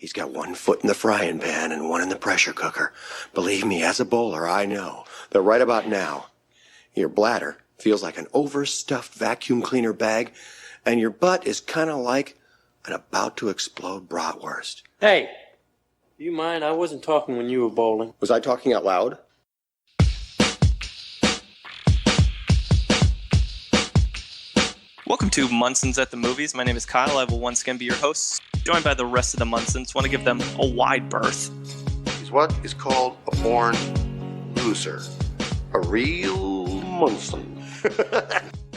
He's got one foot in the frying pan and one in the pressure cooker. Believe me, as a bowler, I know that right about now, your bladder feels like an overstuffed vacuum cleaner bag, and your butt is kind of like an about-to-explode bratwurst. Hey, do you mind? I wasn't talking when you were bowling. Was I talking out loud? Welcome to Munson's at the Movies. My name is Kyle. I will once again be your host, joined by the rest of the Munsons. Want to give them a wide berth. He's what is called a born loser. A real Munson.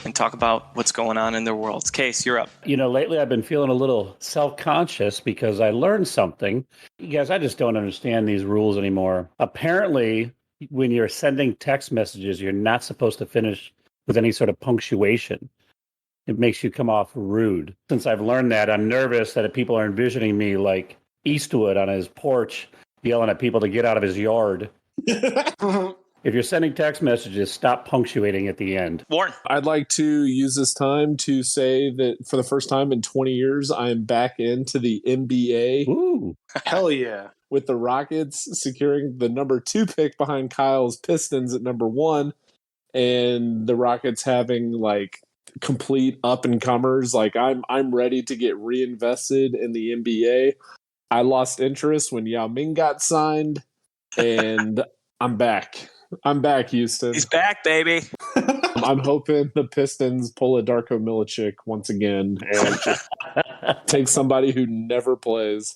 And talk about what's going on in their worlds. Case, you're up. You know, lately I've been feeling a little self-conscious because I learned something. You guys, I just don't understand these rules anymore. Apparently, when you're sending text messages, you're not supposed to finish with any sort of punctuation. It makes you come off rude. Since I've learned that, I'm nervous that if people are envisioning me like Eastwood on his porch, yelling at people to get out of his yard. If you're sending text messages, stop punctuating at the end. Warren. I'd like to use this time to say that for the first time in 20 years, I am back into the NBA. Ooh. Hell yeah. With the Rockets securing the number 2 pick behind Kyle's Pistons at number 1. And the Rockets having like complete up and comers. Like I'm ready to get reinvested in the NBA. I lost interest when Yao Ming got signed, and I'm back. I'm back, Houston. He's back, baby. I'm hoping the Pistons pull a Darko Milicic once again and just take somebody who never plays.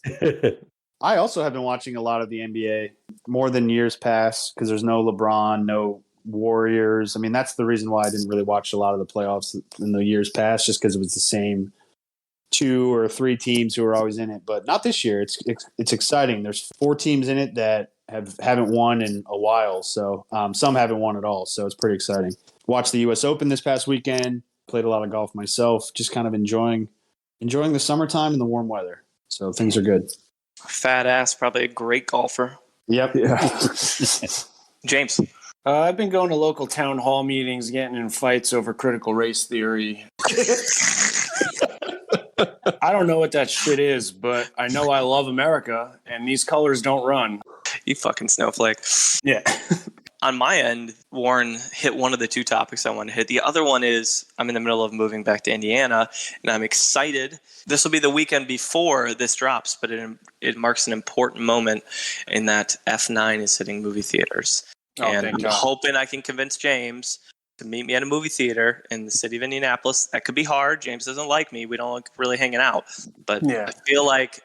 I also have been watching a lot of the NBA more than years past because there's no LeBron, no Warriors. I mean, that's the reason why I didn't really watch a lot of the playoffs in the years past, just because it was the same 2 or 3 teams who were always in it. But not this year. It's exciting. There's 4 teams in it that haven't won in a while. So some haven't won at all. So it's pretty exciting. Watched the U.S. Open this past weekend. Played a lot of golf myself. Just kind of enjoying the summertime and the warm weather. So things are good. Fat ass, probably a great golfer. Yep. Yeah. James. I've been going to local town hall meetings, getting in fights over critical race theory. I don't know what that shit is, but I know I love America, and these colors don't run. You fucking snowflake. Yeah. On my end, Warren hit one of the 2 topics I want to hit. The other one is I'm in the middle of moving back to Indiana, and I'm excited. This will be the weekend before this drops, but it marks an important moment in that F9 is hitting movie theaters. And I'm hoping I can convince James to meet me at a movie theater in the city of Indianapolis. That could be hard. James doesn't like me. We don't like really hanging out. But yeah. I feel like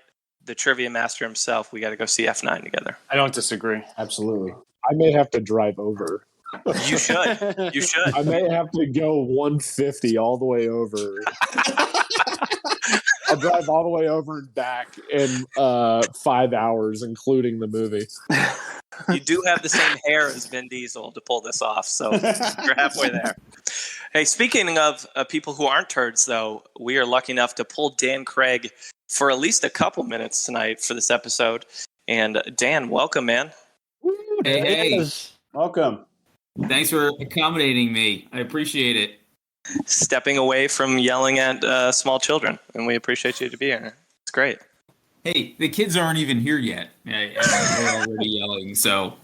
the trivia master himself, we got to go see F9 together. I don't disagree. Absolutely. I may have to drive over. You should. You should. I may have to go 150 all the way over. I'll drive all the way over and back in 5 hours, including the movie. You do have the same hair as Vin Diesel to pull this off, so you're halfway there. Hey, speaking of people who aren't turds, though, we are lucky enough to pull Dan Craig for at least a couple minutes tonight for this episode. And Dan, welcome, man. Hey. Welcome. Thanks for accommodating me. I appreciate it. Stepping away from yelling at small children, and we appreciate you to be here. It's great. Hey, the kids aren't even here yet. They're already yelling, so.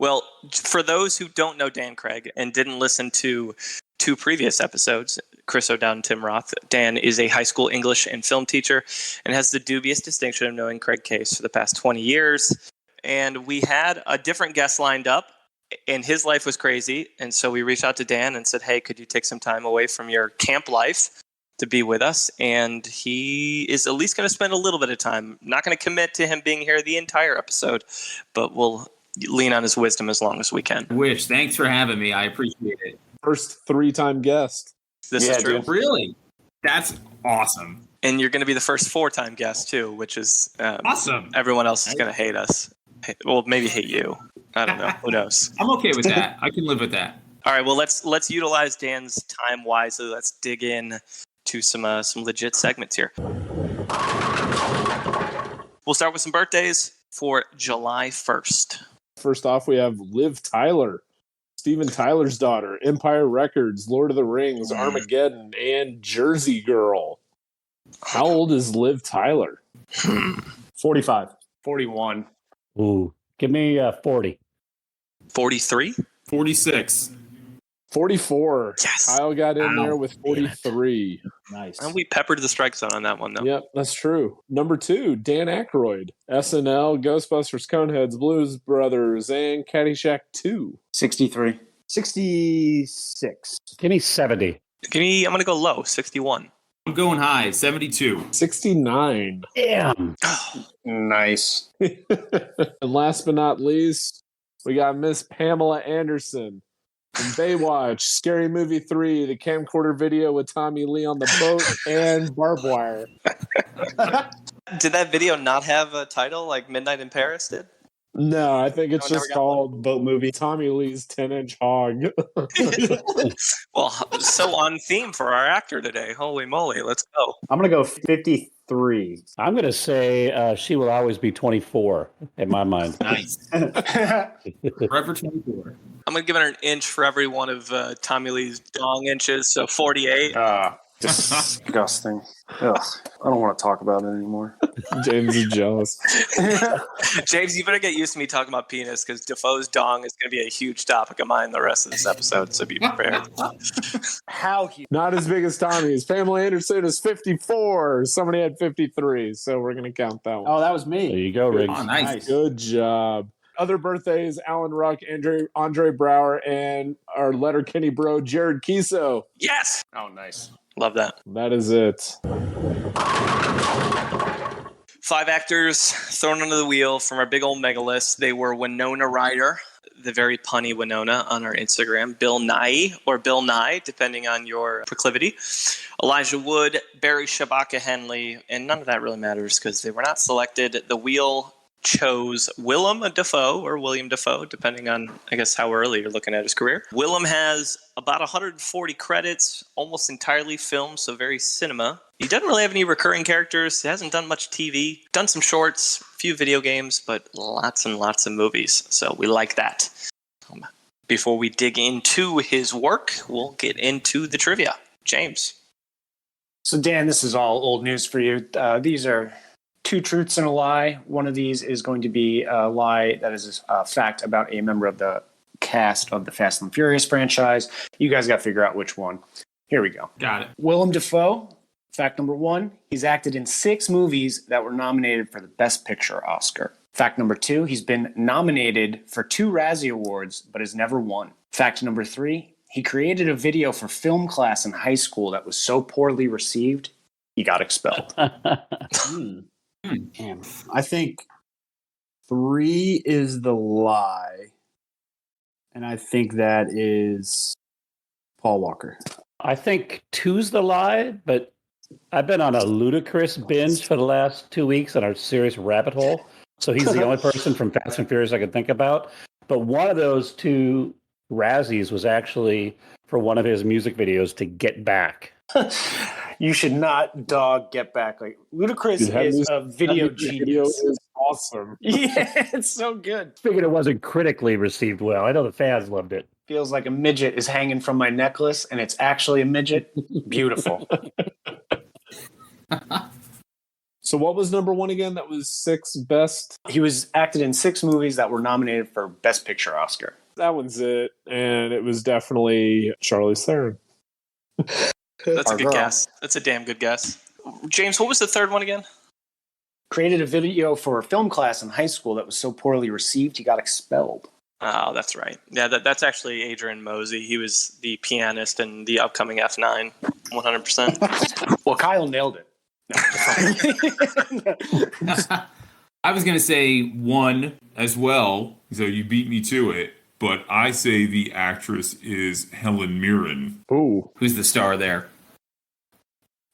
Well, for those who don't know Dan Craig and didn't listen to 2 previous episodes, Chris O'Dowd and Tim Roth, Dan is a high school English and film teacher and has the dubious distinction of knowing Craig Case for the past 20 years. And we had a different guest lined up, and his life was crazy. And so we reached out to Dan and said, hey, could you take some time away from your camp life to be with us? And he is at least going to spend a little bit of time. Not going to commit to him being here the entire episode, but we'll lean on his wisdom as long as we can. Thanks for having me. I appreciate it. First 3-time guest. This is true. Dude. Really? That's awesome. And you're going to be the first 4-time guest too, which is awesome. Everyone else is going to hate us. Well, maybe hate you. I don't know. Who knows? I'm okay with that. I can live with that. All right. Well, let's utilize Dan's time wisely. Let's dig in to some legit segments here. We'll start with some birthdays for July 1st. First off, we have Liv Tyler, Steven Tyler's daughter, Empire Records, Lord of the Rings, Armageddon, and Jersey Girl. How old is Liv Tyler? 45. 41. Ooh, give me 40. 43. 46. 44. Yes. Kyle got in Ow. there with 43. Nice. And we peppered the strike zone on that one, though. Yep, that's true. Number 2, Dan Aykroyd. SNL, Ghostbusters, Coneheads, Blues Brothers, and Caddyshack 2. 63. 66. Give me 70. I'm going to go low, 61. I'm going high, 72. 69. Damn. Nice. And last but not least, we got Miss Pamela Anderson from Baywatch, Scary Movie 3, the camcorder video with Tommy Lee on the boat, and Barbed Wire. Did that video not have a title like Midnight in Paris did? No, I think it's No, just never got called Boat Movie. Tommy Lee's 10-inch hog. Well, so on theme for our actor today. Holy moly, let's go. I'm going to go 53. I'm going to say She Will Always Be 24 in my mind. Nice. Forever 24. I'm going to give it an inch for every one of Tommy Lee's dong inches, so 48. Disgusting. Ugh, I don't want to talk about it anymore. James is jealous. James, you better get used to me talking about penis because Defoe's dong is going to be a huge topic of mine the rest of this episode, so be prepared. How huge? Not as big as Tommy's. Pamela Anderson is 54. Somebody had 53, so we're going to count that one. Oh, that was There me. you go, Riggs. Oh, nice. Good job. Other birthdays, Alan Ruck, Andre Brower, and our Letterkenny bro, Jared Kiso. Yes! Oh, nice. Love that. That is it. 5 actors thrown under the wheel from our big old mega list. They were Winona Ryder, the very punny Winona on our Instagram, Bill Nighy, or Bill Nye, depending on your proclivity, Elijah Wood, Barry Shabaka Henley, and none of that really matters because they were not selected. The wheel chose Willem Dafoe, or William Dafoe, depending on, I guess, how early you're looking at his career. Willem has about 140 credits, almost entirely film, so very cinema. He doesn't really have any recurring characters. He hasn't done much TV. Done some shorts, a few video games, but lots and lots of movies. So we like that. Before we dig into his work, we'll get into the trivia. James. So, Dan, this is all old news for you. These are 2 truths and a lie. One of these is going to be a lie that is a fact about a member of the cast of the Fast and Furious franchise. You guys got to figure out which one. Here we go. Got it. Willem Dafoe, fact number 1, he's acted in 6 movies that were nominated for the Best Picture Oscar. Fact number 2, he's been nominated for 2 Razzie Awards, but has never won. Fact number 3, he created a video for film class in high school that was so poorly received, he got expelled. Damn. I think 3 is the lie. And I think that is Paul Walker. I think 2's the lie, but I've been on a ludicrous binge for the last 2 weeks on a serious rabbit hole. So he's the only person from Fast and Furious I could think about. But one of those 2 Razzies was actually for one of his music videos to Get Back. You should not dog Get Back. Like Ludacris Dude, that is music- a video That video genius. is awesome. Yeah, it's so good. Figured it wasn't critically received well. I know the fans loved it. Feels like a midget is hanging from my necklace, and it's actually a midget. Beautiful. So what was number 1 again? That was 6 best. He was acted in 6 movies that were nominated for Best Picture Oscar. That one's it. And it was definitely Charlize Theron. That's Our a good girl. guess. That's a damn good guess. James, what was the third one again? Created a video for a film class in high school that was so poorly received, he got expelled. Oh, that's right. Yeah, that's actually Adrian Mosey. He was the pianist in the upcoming F9, 100%. Well, Kyle nailed it. I was going to say 1 as well, so you beat me to it. But I say the actress is Helen Mirren. Ooh. Who's the star there?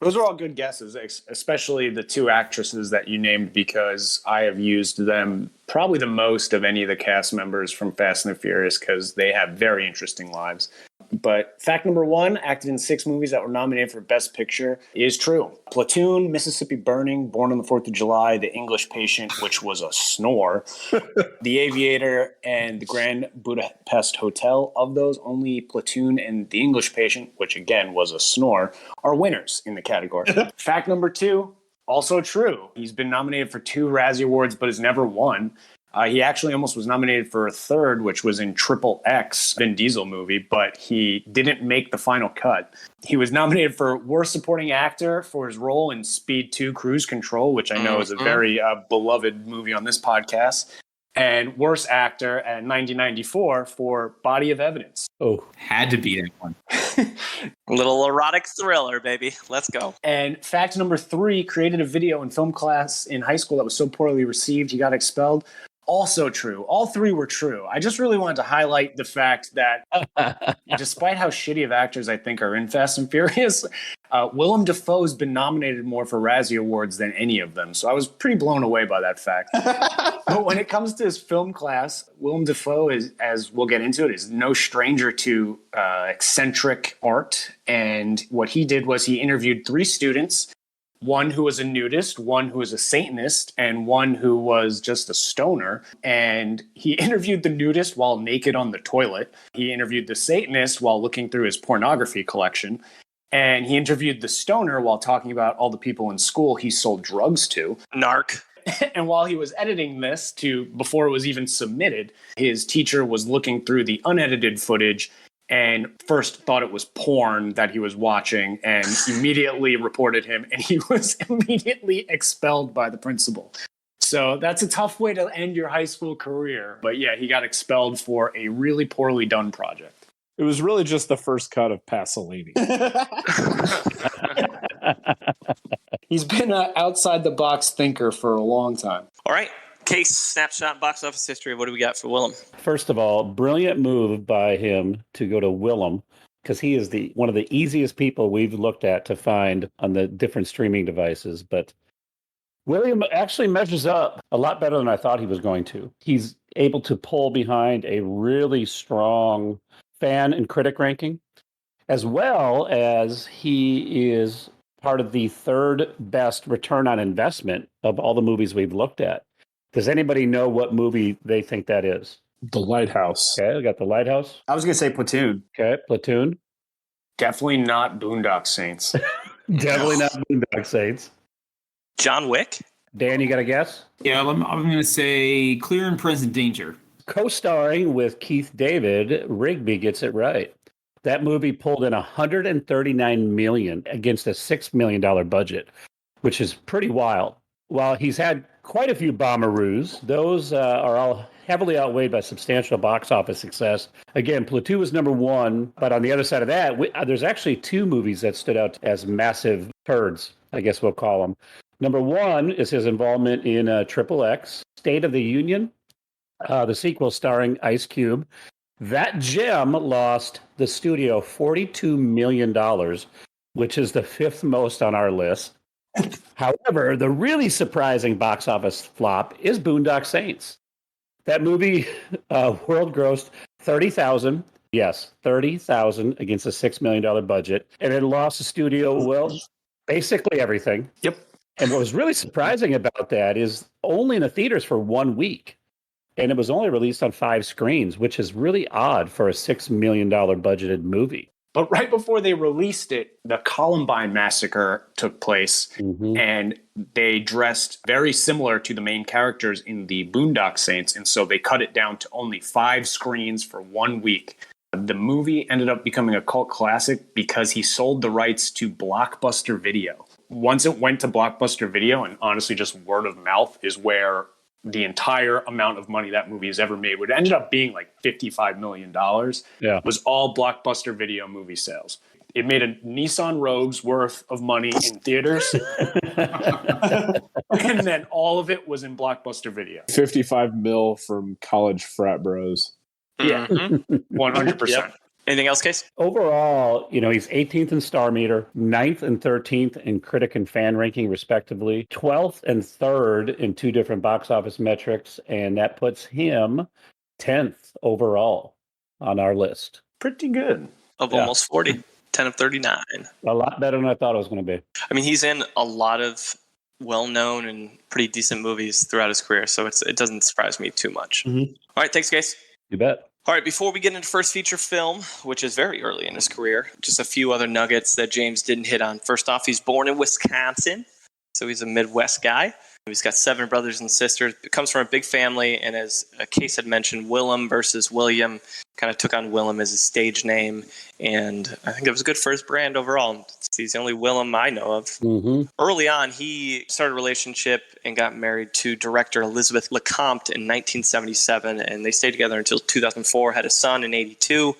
Those are all good guesses, especially the 2 actresses that you named, because I have used them probably the most of any of the cast members from Fast and the Furious because they have very interesting lives. But fact number 1, acted in 6 movies that were nominated for Best Picture, is true. Platoon, Mississippi Burning, Born on the 4th of July, The English Patient, which was a snore, The Aviator, and The Grand Budapest Hotel. Of those, only Platoon and The English Patient, which again was a snore, are winners in the category. Fact number 2, Also true. He's been nominated for 2 Razzie Awards, but has never won. He actually almost was nominated for a third, which was in Triple X, Vin Diesel movie, but he didn't make the final cut. He was nominated for Worst Supporting Actor for his role in Speed 2 Cruise Control, which I know is a very beloved movie on this podcast, and Worst Actor in 1994 for Body of Evidence. Oh, had to be that one. A little erotic thriller, baby. Let's go. And fact number 3, created a video in film class in high school that was so poorly received, he got expelled. Also true. All 3 were true. I just really wanted to highlight the fact that despite how shitty of actors I think are in Fast and Furious, Willem Dafoe has been nominated more for Razzie Awards than any of them. So I was pretty blown away by that fact. But when it comes to his film class, Willem Dafoe is, as we'll get into it, is no stranger to eccentric art. And what he did was he interviewed 3 students, one who was a nudist, one who was a Satanist, and one who was just a stoner. And he interviewed the nudist while naked on the toilet. He interviewed the Satanist while looking through his pornography collection. And he interviewed the stoner while talking about all the people in school he sold drugs to. Narc. And while he was editing this before it was even submitted, his teacher was looking through the unedited footage and first thought it was porn that he was watching and immediately reported him, and he was immediately expelled by the principal. So that's a tough way to end your high school career. But yeah, he got expelled for a really poorly done project. It was really just the first cut of Pasolini. He's been an outside the box thinker for a long time. All right. Case, snapshot, box office history. What do we got for Willem? First of all, brilliant move by him to go to Willem, because he is one of the easiest people we've looked at to find on the different streaming devices. But William actually measures up a lot better than I thought he was going to. He's able to pull behind a really strong fan and critic ranking, as well as he is part of the 3rd best return on investment of all the movies we've looked at. Does anybody know what movie they think that is? The Lighthouse. Okay, we got The Lighthouse. I was going to say Platoon. Okay, Platoon. Definitely not Boondock Saints. Definitely not Boondock Saints. John Wick. Dan, you got a guess? Yeah, I'm going to say Clear and Present Danger. Co-starring with Keith David, Rigby gets it right. That movie pulled in $139 million against a $6 million budget, which is pretty wild. While he's had quite a few bomberoos, those are all heavily outweighed by substantial box office success. Again, Platoon was number 1, but on the other side of that, there's actually 2 movies that stood out as massive turds, I guess we'll call them. Number 1 is his involvement in Triple X, State of the Union, the sequel starring Ice Cube. That gem lost the studio $42 million, which is the 5th most on our list. However, the really surprising box office flop is Boondock Saints. That movie world grossed $30,000. Yes, $30,000 against a $6 million budget. And it lost the studio, well, basically everything. Yep. And what was really surprising about that is only in the theaters for 1 week. And it was only released on 5 screens, which is really odd for a $6 million budgeted movie. But right before they released it, the Columbine massacre took place, and they dressed very similar to the main characters in the Boondock Saints, and so they cut it down to only 5 screens for 1 week. The movie ended up becoming a cult classic because he sold the rights to Blockbuster Video. Once it went to Blockbuster Video, and honestly just word of mouth is where the entire amount of money that movie has ever made, what ended up being like $55 million, was all Blockbuster Video movie sales. It made a Nissan Rogue's worth of money in theaters. And then all of it was in Blockbuster Video. 55 mil from college frat bros. Yeah, 100%. Yep. Anything else, Case? Overall, he's 18th in Star Meter, 9th and 13th in critic and fan ranking, respectively, 12th and 3rd in 2 different box office metrics, and that puts him 10th overall on our list. Pretty good. Of almost 40. 10 of 39. A lot better than I thought it was going to be. I mean, he's in a lot of well-known and pretty decent movies throughout his career, so it doesn't surprise me too much. All right, thanks, Case. You bet. All right, before we get into first feature film, which is very early in his career, just a few other nuggets that James didn't hit on. First off, he's born in Wisconsin. So he's a Midwest guy. He's got 7 brothers and sisters. Comes from a big family, and as Case had mentioned, Willem versus William kind of took on Willem as his stage name, and I think it was good for his brand overall. He's the only Willem I know of. Mm-hmm. Early on, he started a relationship and got married to director Elizabeth LeCompte in 1977, and they stayed together until 2004, had a son in 82.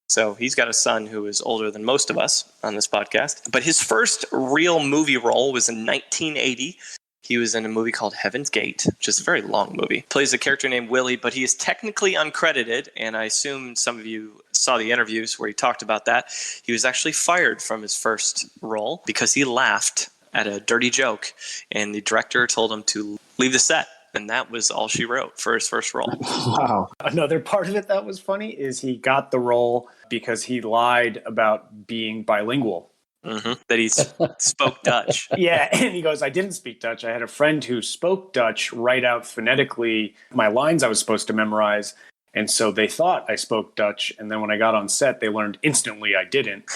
So he's got a son who is older than most of us on this podcast. But his first real movie role was in 1980. He was in a movie called Heaven's Gate, which is a very long movie. Plays a character named Willie, but he is technically uncredited, and I assume some of you saw the interviews where he talked about that. He was actually fired from his first role because he laughed at a dirty joke, and the director told him to leave the set. And that was all she wrote for his first role. Wow. Another part of it that was funny is he got the role because he lied about being bilingual. Mm-hmm. That he spoke Dutch. Yeah, and he goes, I didn't speak Dutch. I had a friend who spoke Dutch, write out phonetically my lines I was supposed to memorize. And so they thought I spoke Dutch. And then when I got on set, they learned instantly I didn't.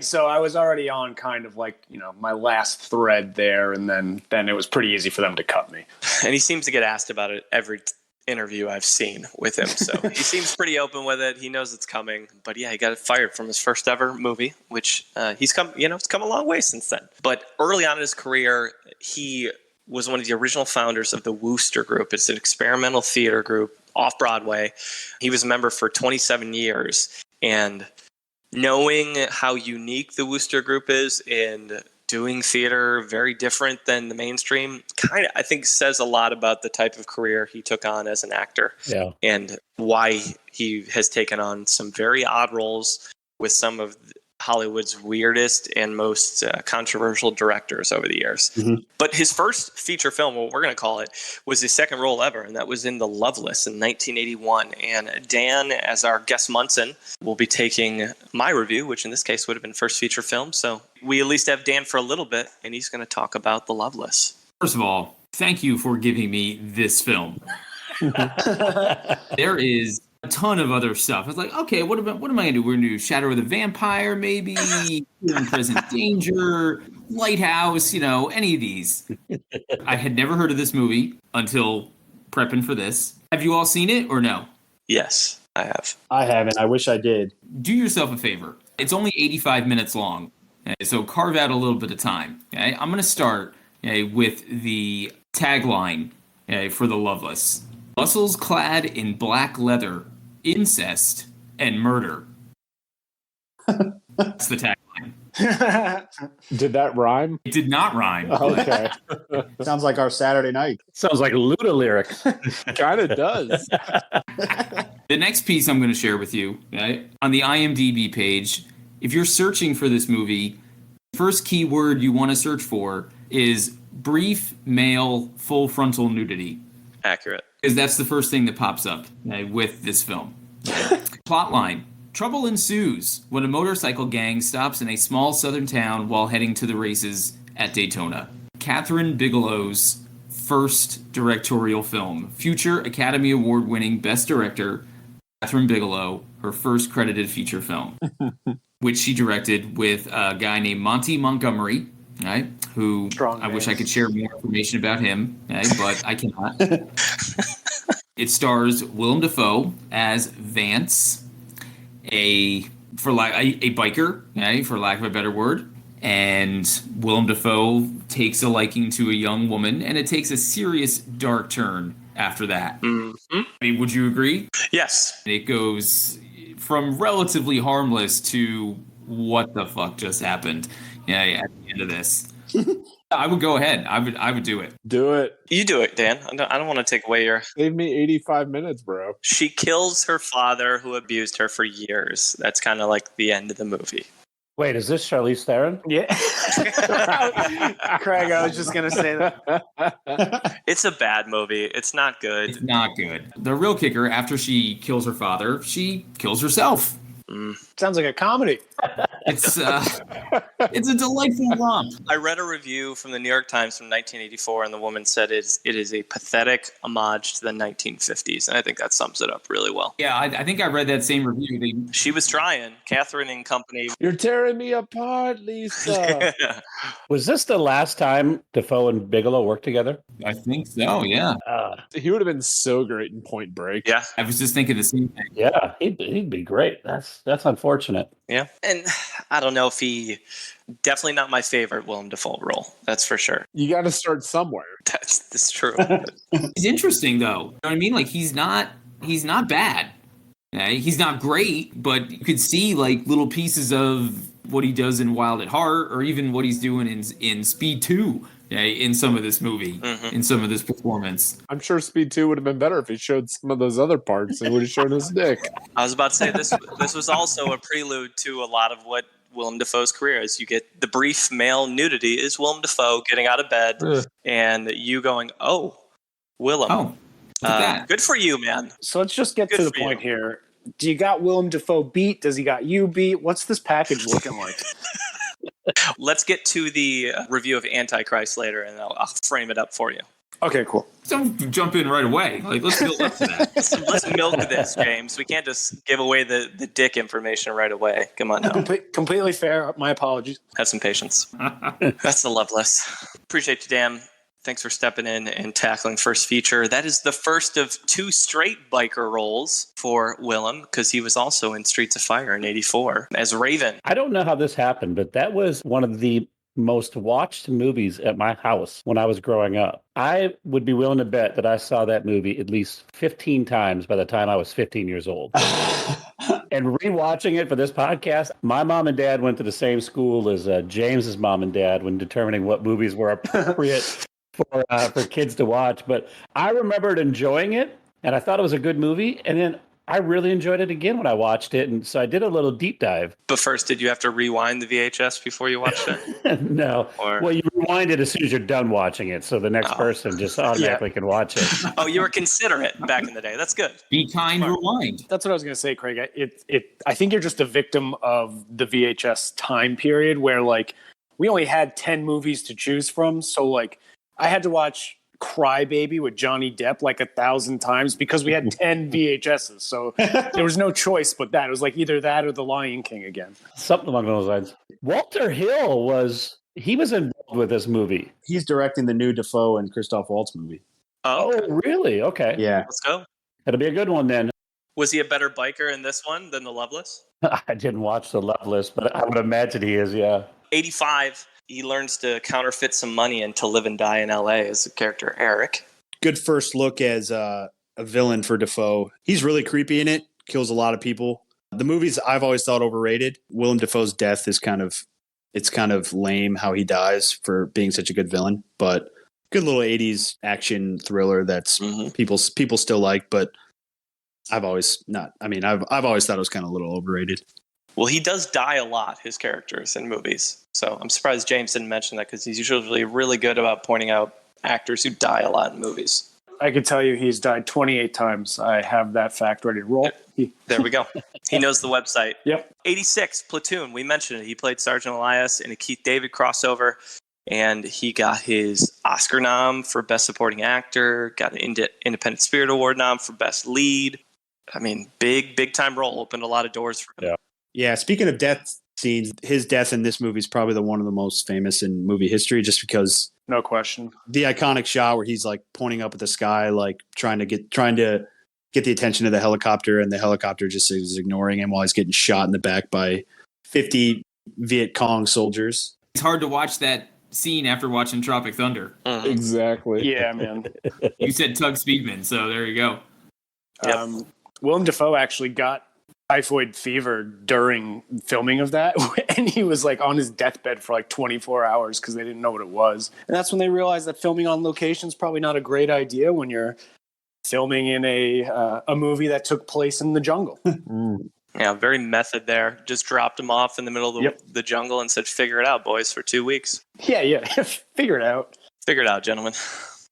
So I was already on kind of like, my last thread there. And then it was pretty easy for them to cut me. And he seems to get asked about it every interview I've seen with him. So he seems pretty open with it. He knows it's coming. But yeah, he got fired from his first ever movie, which it's come a long way since then. But early on in his career, he was one of the original founders of the Wooster Group. It's an experimental theater group off-Broadway. He was a member for 27 years. And knowing how unique the Wooster Group is in doing theater, very different than the mainstream, kind of, I think, says a lot about the type of career he took on as an actor. Yeah. And why he has taken on some very odd roles with some of Hollywood's weirdest and most controversial directors over the years. Mm-hmm. But his first feature film, what we're going to call it, was his second role ever, and that was in The Loveless in 1981. And Dan, as our guest Munson, will be taking my review, which in this case would have been first feature film. So we at least have Dan for a little bit, and he's going to talk about The Loveless. First of all, thank you for giving me this film. There is a ton of other stuff. It's like, okay, what am I going to do? We're going to do Shadow of the Vampire, maybe, Present Danger, Lighthouse, any of these. I had never heard of this movie until prepping for this. Have you all seen it or no? Yes, I have. I haven't. I wish I did. Do yourself a favor. It's only 85 minutes long, okay? So carve out a little bit of time. Okay? I'm going to start with the tagline for The Loveless. Muscles clad in black leather, incest, and murder. That's the tagline. Did that rhyme? It did not rhyme. Okay. Sounds like our Saturday night. Sounds like Luda lyrics. Kind of does. The next piece I'm going to share with you, on the IMDb page, if you're searching for this movie, the first keyword you want to search for is brief male full frontal nudity. Accurate. Because that's the first thing that pops up with this film. Plotline. Trouble ensues when a motorcycle gang stops in a small southern town while heading to the races at Daytona. Catherine Bigelow's first directorial film. Future Academy Award-winning Best Director, Catherine Bigelow, her first credited feature film, which she directed with a guy named Monty Montgomery, right? Who I wish I could share more information about him, but I cannot. It stars Willem Dafoe as Vance, a biker, for lack of a better word. And Willem Dafoe takes a liking to a young woman, and it takes a serious dark turn after that. Mm-hmm. I mean, would you agree? Yes. It goes from relatively harmless to what the fuck just happened at the end of this. I would go ahead. I would do it. Do it. You do it, Dan. I don't want to take away your... Save me 85 minutes, bro. She kills her father who abused her for years. That's kind of like the end of the movie. Wait, is this Charlize Theron? Yeah. Craig, I was just going to say that. It's a bad movie. It's not good. It's not good. The real kicker, after she kills her father, she kills herself. Sounds like a comedy. It's a delightful romp. I read a review from the New York Times from 1984, and the woman said it is a pathetic homage to the 1950s, and I think that sums it up really well. Yeah, I think I read that same review. She was trying. Catherine and company. You're tearing me apart, Lisa. Was this the last time Dafoe and Bigelow worked together? I think so, yeah. He would have been so great in Point Break. Yeah. I was just thinking the same thing. Yeah, he'd be great. That's unfortunate. Yeah. And I don't know if definitely not my favorite Willem Dafoe role. That's for sure. You got to start somewhere. That's true. It's interesting though. You know what I mean? Like he's not bad. He's not great, but you could see like little pieces of what he does in Wild at Heart, or even what he's doing in Speed 2. In some of this movie, in some of this performance. I'm sure Speed 2 would have been better if he showed some of those other parts and would have shown his dick. I was about to say this was also a prelude to a lot of what Willem Dafoe's career is. You get the brief male nudity is Willem Dafoe getting out of bed and you going, oh, Willem. Oh, look at that. Good for you, man. So let's just get Good to the for point you. here. Do you got Willem Dafoe beat? Does he got you beat? What's this package looking like? Let's get to the review of Antichrist later, and I'll frame it up for you. Okay, cool. Don't jump in right away. Like, let's build up to that. Let's milk this, James. We can't just give away the dick information right away. Come on now. Completely fair. My apologies. Have some patience. That's the Loveless. Appreciate you, Dan. Thanks for stepping in and tackling first feature. That is the first of two straight biker roles for Willem, because he was also in Streets of Fire in '84 as Raven. I don't know how this happened, but that was one of the most watched movies at my house when I was growing up. I would be willing to bet that I saw that movie at least 15 times by the time I was 15 years old. And rewatching it for this podcast, my mom and dad went to the same school as James's mom and dad when determining what movies were appropriate for kids to watch. But I remembered enjoying it, and I thought it was a good movie. And then I really enjoyed it again when I watched it. And so I did a little deep dive. But first, did you have to rewind the VHS before you watched it? No. Well, you rewind it as soon as you're done watching it, so the next person just automatically can watch it. Oh, you were considerate back in the day. That's good. Be kind, rewind. That's what I was going to say, Craig. I think you're just a victim of the VHS time period where, like, we only had 10 movies to choose from. So, like, I had to watch Cry Baby with Johnny Depp like 1,000 times because we had 10 VHSs. So there was no choice but that. It was like either that or The Lion King again. Something along those lines. Walter Hill was involved with this movie. He's directing the new Dafoe and Christoph Waltz movie. Oh, really? Okay. Yeah. let's go. It'll be a good one then. Was he a better biker in this one than the Loveless? I didn't watch the Loveless, but I would imagine he is, yeah. 85. He learns to counterfeit some money and to live and die in L.A. as the character Eric. Good first look as a villain for Dafoe. He's really creepy in it, kills a lot of people. The movies I've always thought overrated. Willem Dafoe's death is kind of lame how he dies for being such a good villain, but good little 80s action thriller that's people still like, but I've always thought it was kind of a little overrated. Well, he does die a lot, his characters in movies. So I'm surprised James didn't mention that because he's usually really good about pointing out actors who die a lot in movies. I could tell you he's died 28 times. I have that fact ready to roll. There we go. He knows the website. Yep. 86, Platoon. We mentioned it. He played Sergeant Elias in a Keith David crossover, and he got his Oscar nom for Best Supporting Actor, got an Independent Spirit Award nom for Best Lead. I mean, big time role. Opened a lot of doors for him. Yeah. Yeah, speaking of death scenes, his death in this movie is probably one of the most famous in movie history, just because No question. the iconic shot where he's like pointing up at the sky, like trying to get the attention of the helicopter, and the helicopter just is ignoring him while he's getting shot in the back by 50 Viet Cong soldiers. It's hard to watch that scene after watching Tropic Thunder. Exactly. Yeah, man. You said Tug Speedman, so there you go. Yep. Willem Dafoe actually got typhoid fever during filming of that, and he was like on his deathbed for like 24 hours because they didn't know what it was. And that's when they realized that filming on location is probably not a great idea when you're filming in a movie that took place in the jungle. Yeah, very method there. Just dropped him off in the middle of the jungle and said, figure it out, boys, for 2 weeks. Yeah. Figure it out. Figure it out, gentlemen.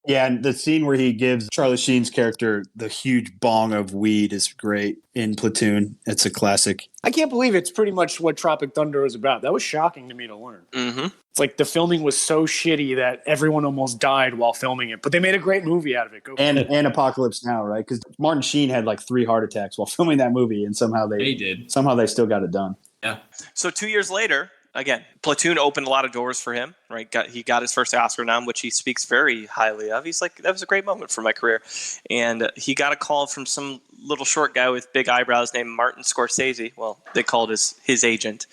Yeah, and the scene where he gives Charlie Sheen's character the huge bong of weed is great in Platoon. It's a classic. I can't believe it's pretty much what Tropic Thunder was about. That was shocking to me to learn. Mm-hmm. It's like the filming was so shitty that everyone almost died while filming it, but they made a great movie out of it. And Apocalypse Now, right? Because Martin Sheen had like 3 heart attacks while filming that movie, and somehow they still got it done. Yeah. So 2 years later, again, Platoon opened a lot of doors for him, right? He got his first Oscar nom, which he speaks very highly of. He's like, that was a great moment for my career. And he got a call from some little short guy with big eyebrows named Martin Scorsese. Well, they called his agent.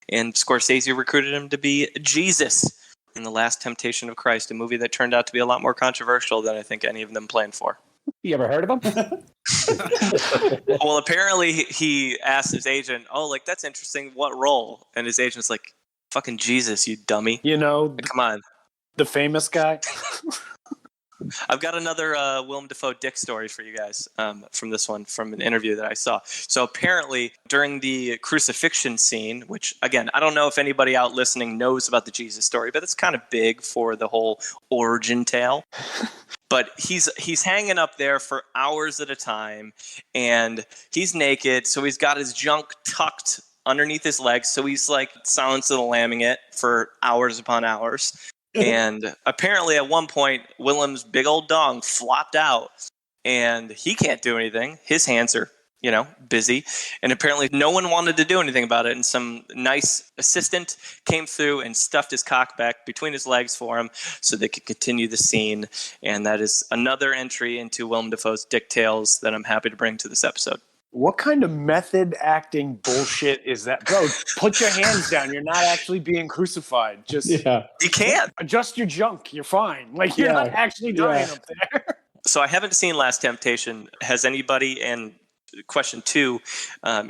And Scorsese recruited him to be Jesus in The Last Temptation of Christ, a movie that turned out to be a lot more controversial than I think any of them planned for. You ever heard of him? Well, apparently he asked his agent, "Oh, like that's interesting. What role?" And his agent's like, "Fucking Jesus, you dummy! You know, Like, come on." the famous guy. I've got another Willem Dafoe dick story for you guys from this one, from an interview that I saw. So apparently during the crucifixion scene, which again, I don't know if anybody out listening knows about the Jesus story, but it's kind of big for the whole origin tale. But he's hanging up there for hours at a time, and he's naked, so he's got his junk tucked underneath his legs, so he's like Silence of the Lambing it for hours upon hours. And apparently at one point, Willem's big old dong flopped out, and he can't do anything. His hands are, busy. And apparently no one wanted to do anything about it. And some nice assistant came through and stuffed his cock back between his legs for him so they could continue the scene. And that is another entry into Willem Dafoe's dick tales that I'm happy to bring to this episode. What kind of method acting bullshit is that? Bro, put your hands down. You're not actually being crucified. Just You can't. adjust your junk. You're fine. Like, you're not actually dying up there. So I haven't seen Last Temptation. Has anybody? And question 2,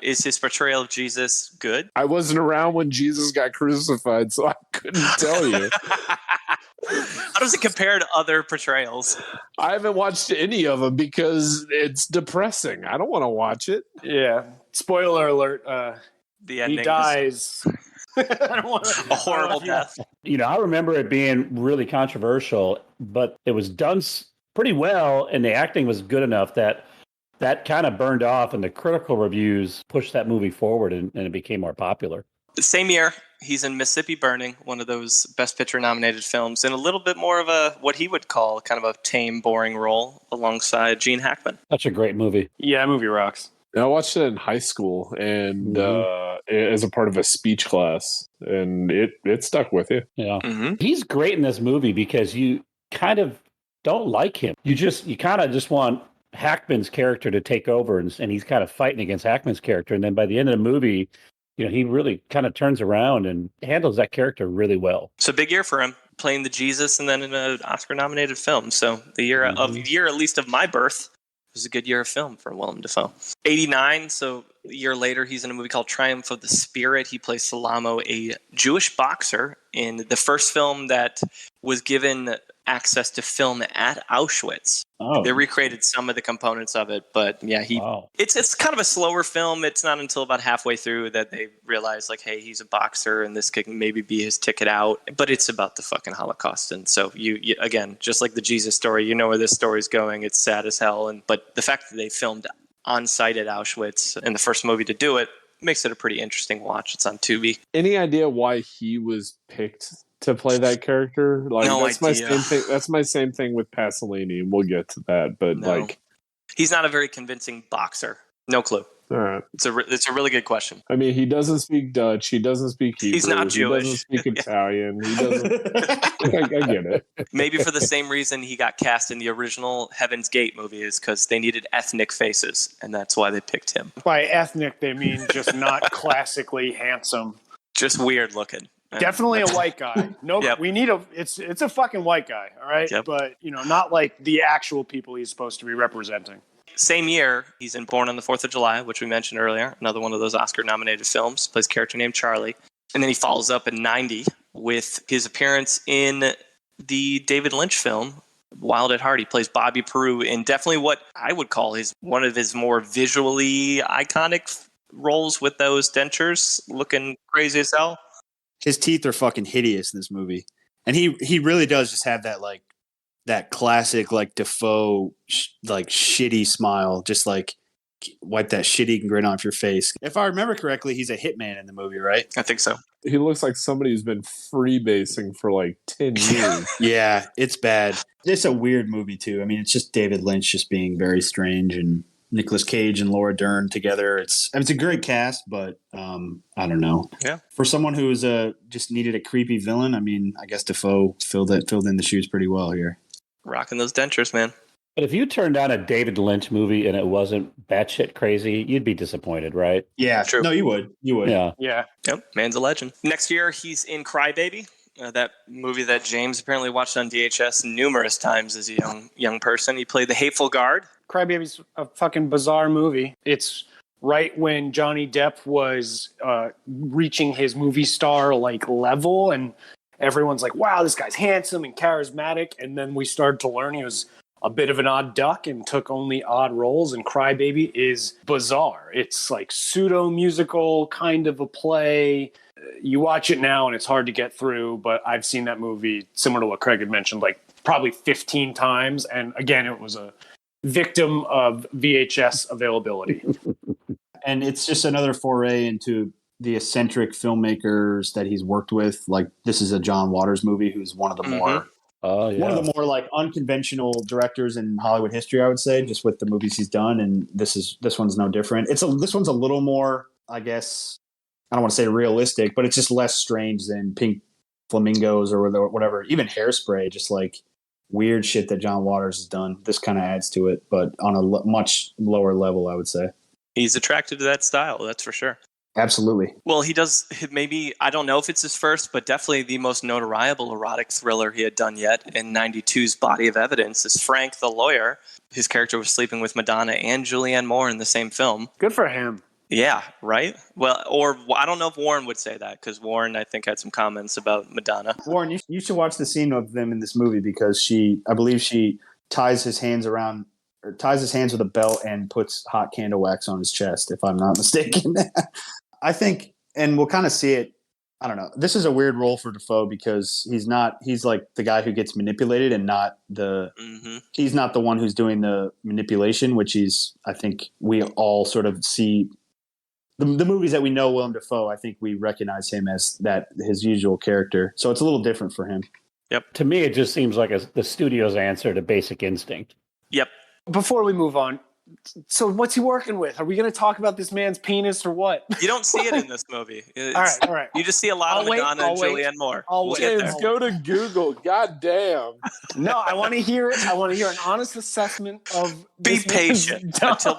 is his portrayal of Jesus good? I wasn't around when Jesus got crucified, so I couldn't tell you. How does it compare to other portrayals? I haven't watched any of them because it's depressing. I don't want to watch it. Yeah. Spoiler alert. The ending He dies. I don't want a horrible death. I remember it being really controversial, but it was done pretty well, and the acting was good enough that kind of burned off, and the critical reviews pushed that movie forward, and it became more popular. The same year, he's in Mississippi Burning, one of those Best Picture nominated films, in a little bit more of a, what he would call kind of a tame, boring role alongside Gene Hackman. Such a great movie. Yeah, that movie rocks. I watched it in high school and as a part of a speech class, and it stuck with you. Yeah. Mm-hmm. He's great in this movie because you kind of don't like him. You kind of just want Hackman's character to take over, and he's kind of fighting against Hackman's character. And then by the end of the movie, he really kind of turns around and handles that character really well. It's a big year for him, playing the Jesus and then in an Oscar-nominated film. So the year at least of my birth was a good year of film for Willem Dafoe. 1989, so a year later, he's in a movie called Triumph of the Spirit. He plays Salamo, a Jewish boxer in the first film that was given access to film at Auschwitz. Oh. They recreated some of the components of it, but yeah, it's kind of a slower film. It's not until about halfway through that they realize, like, hey, he's a boxer and this could maybe be his ticket out. But it's about the fucking Holocaust, and so you again, just like the Jesus story, where this story's going. It's sad as hell, but the fact that they filmed on site at Auschwitz and the first movie to do it makes it a pretty interesting watch. It's on Tubi. Any idea why he was picked to play that character? Like, no that's idea. My same thing. That's my same thing with Pasolini, and we'll get to that. But he's not a very convincing boxer. No clue. All right. It's a really good question. I mean, he doesn't speak Dutch. He doesn't speak Hebrew. He's not Jewish. He doesn't speak Italian. He doesn't. I get it. Maybe for the same reason he got cast in the original Heaven's Gate movie is because they needed ethnic faces, and that's why they picked him. By ethnic, they mean just not classically handsome. Just weird looking. Definitely a white guy. No, we need it's a fucking white guy, all right? Yep. But, not like the actual people he's supposed to be representing. Same year, he's in Born on the 4th of July, which we mentioned earlier, another one of those Oscar-nominated films, plays a character named Charlie. And then he follows up in 1990 with his appearance in the David Lynch film, Wild at Heart. He plays Bobby Peru in definitely what I would call one of his more visually iconic roles with those dentures looking crazy as hell. His teeth are fucking hideous in this movie. And he really does just have that, like, that classic like Dafoe like shitty smile, just like wipe that shit-eating grin off your face. If I remember correctly, he's a hitman in the movie, right? I think so. He looks like somebody who's been freebasing for like 10 years. Yeah, it's bad. It's a weird movie too. I mean, it's just David Lynch just being very strange, and Nicolas Cage and Laura Dern together. It's a great cast, but I don't know. Yeah. For someone who is just needed a creepy villain, I mean, I guess Dafoe filled in the shoes pretty well here. Rocking those dentures, man. But if you turned on a David Lynch movie and it wasn't batshit crazy, you'd be disappointed, right? Yeah, True. No, you would. Yeah. Yeah. Yep, man's a legend. Next year, he's in Crybaby, that movie that James apparently watched on DHS numerous times as a young person. He played the Hateful Guard. Crybaby's a fucking bizarre movie. It's right when Johnny Depp was reaching his movie star like level, and everyone's like, wow, this guy's handsome and charismatic. And then we started to learn he was a bit of an odd duck and took only odd roles. And Crybaby is bizarre. It's like pseudo-musical kind of a play. You watch it now and it's hard to get through, but I've seen that movie, similar to what Craig had mentioned, like probably 15 times. And again, it was a victim of VHS availability. And it's just another foray into the eccentric filmmakers that he's worked with. Like, this is a John Waters movie, who's one of the more one of the more like unconventional directors in Hollywood history, I would say, just with the movies he's done. And this one's no different. This one's a little more, I guess, I don't want to say realistic, but it's just less strange than Pink Flamingos or whatever. Even Hairspray, just like weird shit that John Waters has done. This kind of adds to it, but on a much lower level, I would say. He's attracted to that style, that's for sure. Absolutely. Well, he does, maybe, I don't know if it's his first, but definitely the most notoriable erotic thriller he had done yet in 92's Body of Evidence is Frank the Lawyer. His character was sleeping with Madonna and Julianne Moore in the same film. Good for him. Yeah, right? Well, or I don't know if Warren would say that, because Warren, I think, had some comments about Madonna. Warren, you should watch the scene of them in this movie, because I believe she ties his hands with a belt and puts hot candle wax on his chest, if I'm not mistaken. I think, and we'll kind of see it, I don't know. This is a weird role for Dafoe, because he's like the guy who gets manipulated and not he's not the one who's doing the manipulation, which I think we all sort of see the movies that we know Willem Dafoe. I think we recognize him as his usual character. So it's a little different for him. Yep. To me, it just seems like the studio's answer to Basic Instinct. Yep. Before we move on, so what's he working with? Are we going to talk about this man's penis or what? You don't see it in this movie. All right. You just see a lot of Madonna and Julianne Moore. James, go to Google. God damn. No, I want to hear it. I want to hear an honest assessment of. Be patient until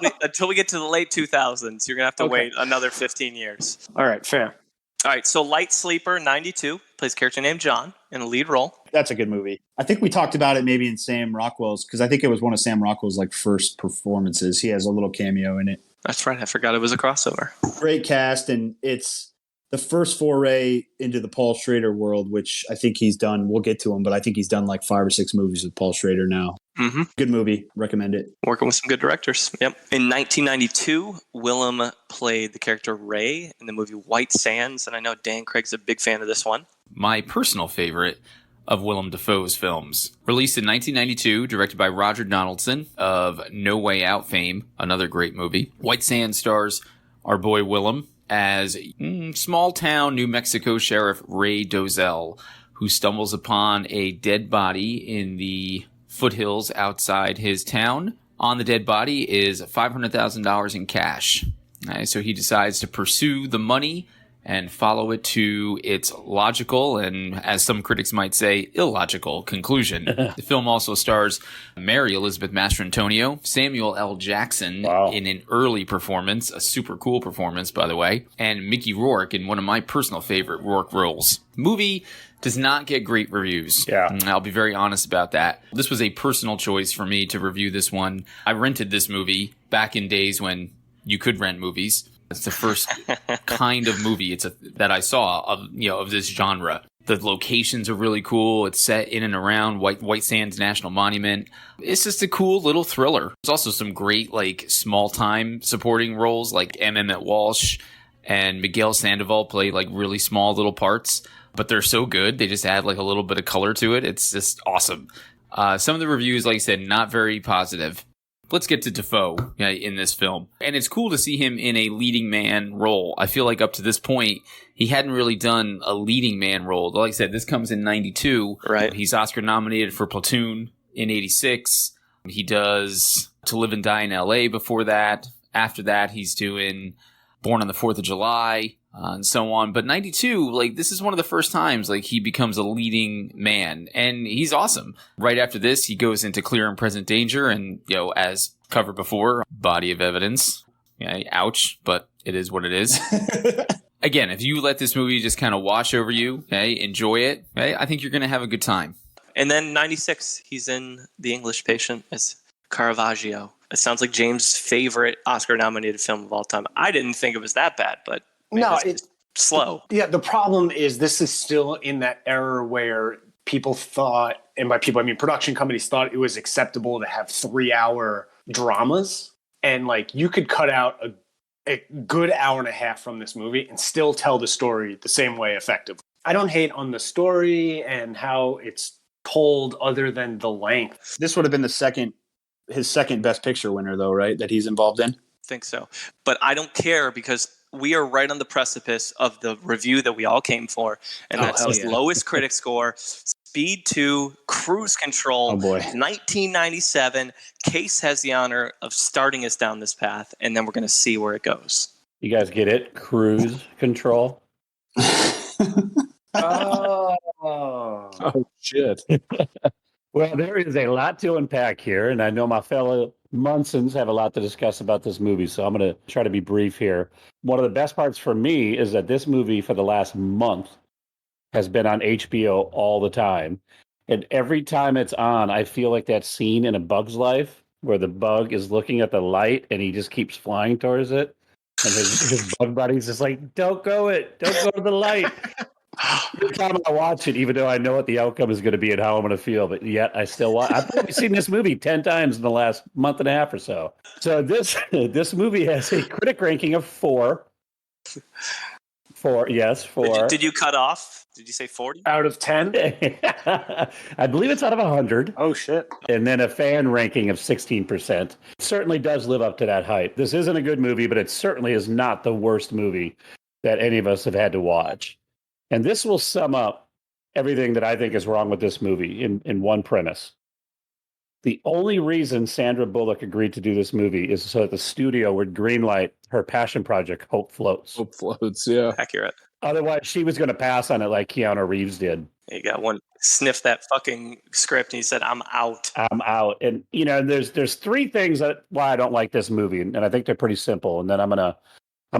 we get to the late 2000s. You're gonna have to wait another 15 years. All right, fair. All right, so Light Sleeper 92 plays a character named John in a lead role. That's a good movie. I think we talked about it maybe in Sam Rockwell's, because I think it was one of Sam Rockwell's like first performances. He has a little cameo in it. That's right. I forgot it was a crossover. Great cast, and it's the first foray into the Paul Schrader world, which I think he's done. We'll get to him, but I think he's done like 5 or 6 movies with Paul Schrader now. Mm-hmm. Good movie. Recommend it. Working with some good directors. Yep. In 1992, Willem played the character Ray in the movie White Sands, and I know Dan Craig's a big fan of this one. My personal favorite of Willem Dafoe's films. Released in 1992, directed by Roger Donaldson of No Way Out fame, another great movie. White Sands stars our boy Willem as small-town New Mexico Sheriff Ray Dozell, who stumbles upon a dead body in the foothills outside his town. On the dead body is $500,000 in cash. So he decides to pursue the money and follow it to its logical and, as some critics might say, illogical conclusion. The film also stars Mary Elizabeth Mastrantonio, Samuel L. Jackson in an early performance, a super cool performance, by the way, and Mickey Rourke in one of my personal favorite Rourke roles. Movie does not get great reviews. Yeah. I'll be very honest about that. This was a personal choice for me to review this one. I rented this movie back in days when you could rent movies. It's the first kind of movie that I saw of this genre. The locations are really cool. It's set in and around White Sands National Monument. It's just a cool little thriller. There's also some great small time supporting roles, like Emmett Walsh and Miguel Sandoval play really small little parts, but they're so good. They just add a little bit of color to it. It's just awesome. Some of the reviews, like I said, not very positive. Let's get to Dafoe in this film. And it's cool to see him in a leading man role. I feel like up to this point, he hadn't really done a leading man role. Like I said, this comes in 92. Right. He's Oscar nominated for Platoon in 86. He does To Live and Die in L.A. before that. After that, he's doing Born on the 4th of July and so on. But 92, like, this is one of the first times, like, he becomes a leading man. And he's awesome. Right after this, he goes into Clear and Present Danger. And, as covered before, body of evidence. Ouch, but it is what it is. Again, if you let this movie just kind of wash over you, enjoy it, I think you're going to have a good time. And then 96, he's in The English Patient as Caravaggio. It sounds like James' favorite Oscar-nominated film of all time. I didn't think it was that bad, but it's slow. Yeah, the problem is this is still in that era where people thought, and by people I mean production companies thought it was acceptable to have 3-hour dramas. And like you could cut out a good hour and a half from this movie and still tell the story the same way effectively. I don't hate on the story and how it's told other than the length. This would have been his second Best Picture winner, though, right? That he's involved in? I think so. But I don't care because we are right on the precipice of the review that we all came for. And that's his lowest critic score, Speed 2, Cruise Control, 1997. Case has the honor of starting us down this path, and then we're going to see where it goes. You guys get it? Cruise Control? Oh, shit. Well, there is a lot to unpack here, and I know my fellow Munsons have a lot to discuss about this movie, so I'm going to try to be brief here. One of the best parts for me is that this movie for the last month has been on HBO all the time, and every time it's on, I feel like that scene in A Bug's Life where the bug is looking at the light and he just keeps flying towards it, and his bug buddy's just like, don't go to the light. Every time I watch it, even though I know what the outcome is going to be and how I'm going to feel, but yet I still watch. I've probably seen this movie 10 times in the last month and a half or so. So this movie has a critic ranking of 4. 4, yes, 4. Did you cut off? Did you say 40? Out of 10? I believe it's out of 100. Oh, shit. And then a fan ranking of 16%. It certainly does live up to that hype. This isn't a good movie, but it certainly is not the worst movie that any of us have had to watch. And this will sum up everything that I think is wrong with this movie in one premise. The only reason Sandra Bullock agreed to do this movie is so that the studio would greenlight her passion project, Hope Floats. Hope Floats, yeah. Accurate. Otherwise, she was going to pass on it like Keanu Reeves did. You got one sniff that fucking script and he said, I'm out. I'm out. And, there's 3 things why I don't like this movie, and I think they're pretty simple. And then I'm going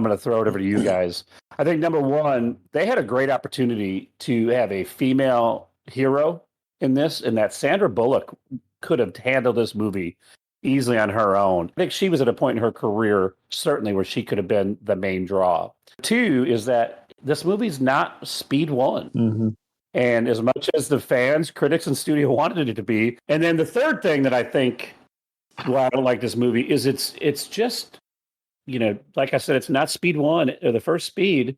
to throw it over to you guys. I think number 1, they had a great opportunity to have a female hero in this, and that Sandra Bullock could have handled this movie easily on her own. I think she was at a point in her career, certainly, where she could have been the main draw. 2 is that this movie's not Speed 1. Mm-hmm. And as much as the fans, critics, and studio wanted it to be. And then the 3rd thing that I think why I don't like this movie is it's just, like I said, it's not Speed 1 or the first Speed.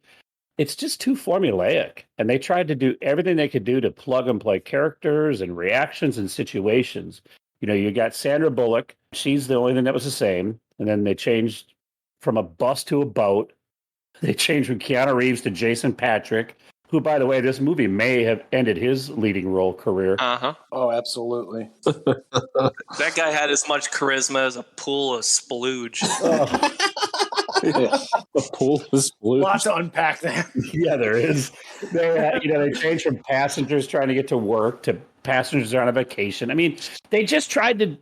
It's just too formulaic. And they tried to do everything they could do to plug and play characters and reactions and situations. You got Sandra Bullock. She's the only thing that was the same. And then they changed from a bus to a boat. They changed from Keanu Reeves to Jason Patrick, who, by the way, this movie may have ended his leading role career. Uh-huh. Oh, absolutely. That guy had as much charisma as a pool of splooge. A pool of splooge. Lots to unpack there. Yeah, there is. They changed from passengers trying to get to work to passengers on a vacation. I mean, they just tried to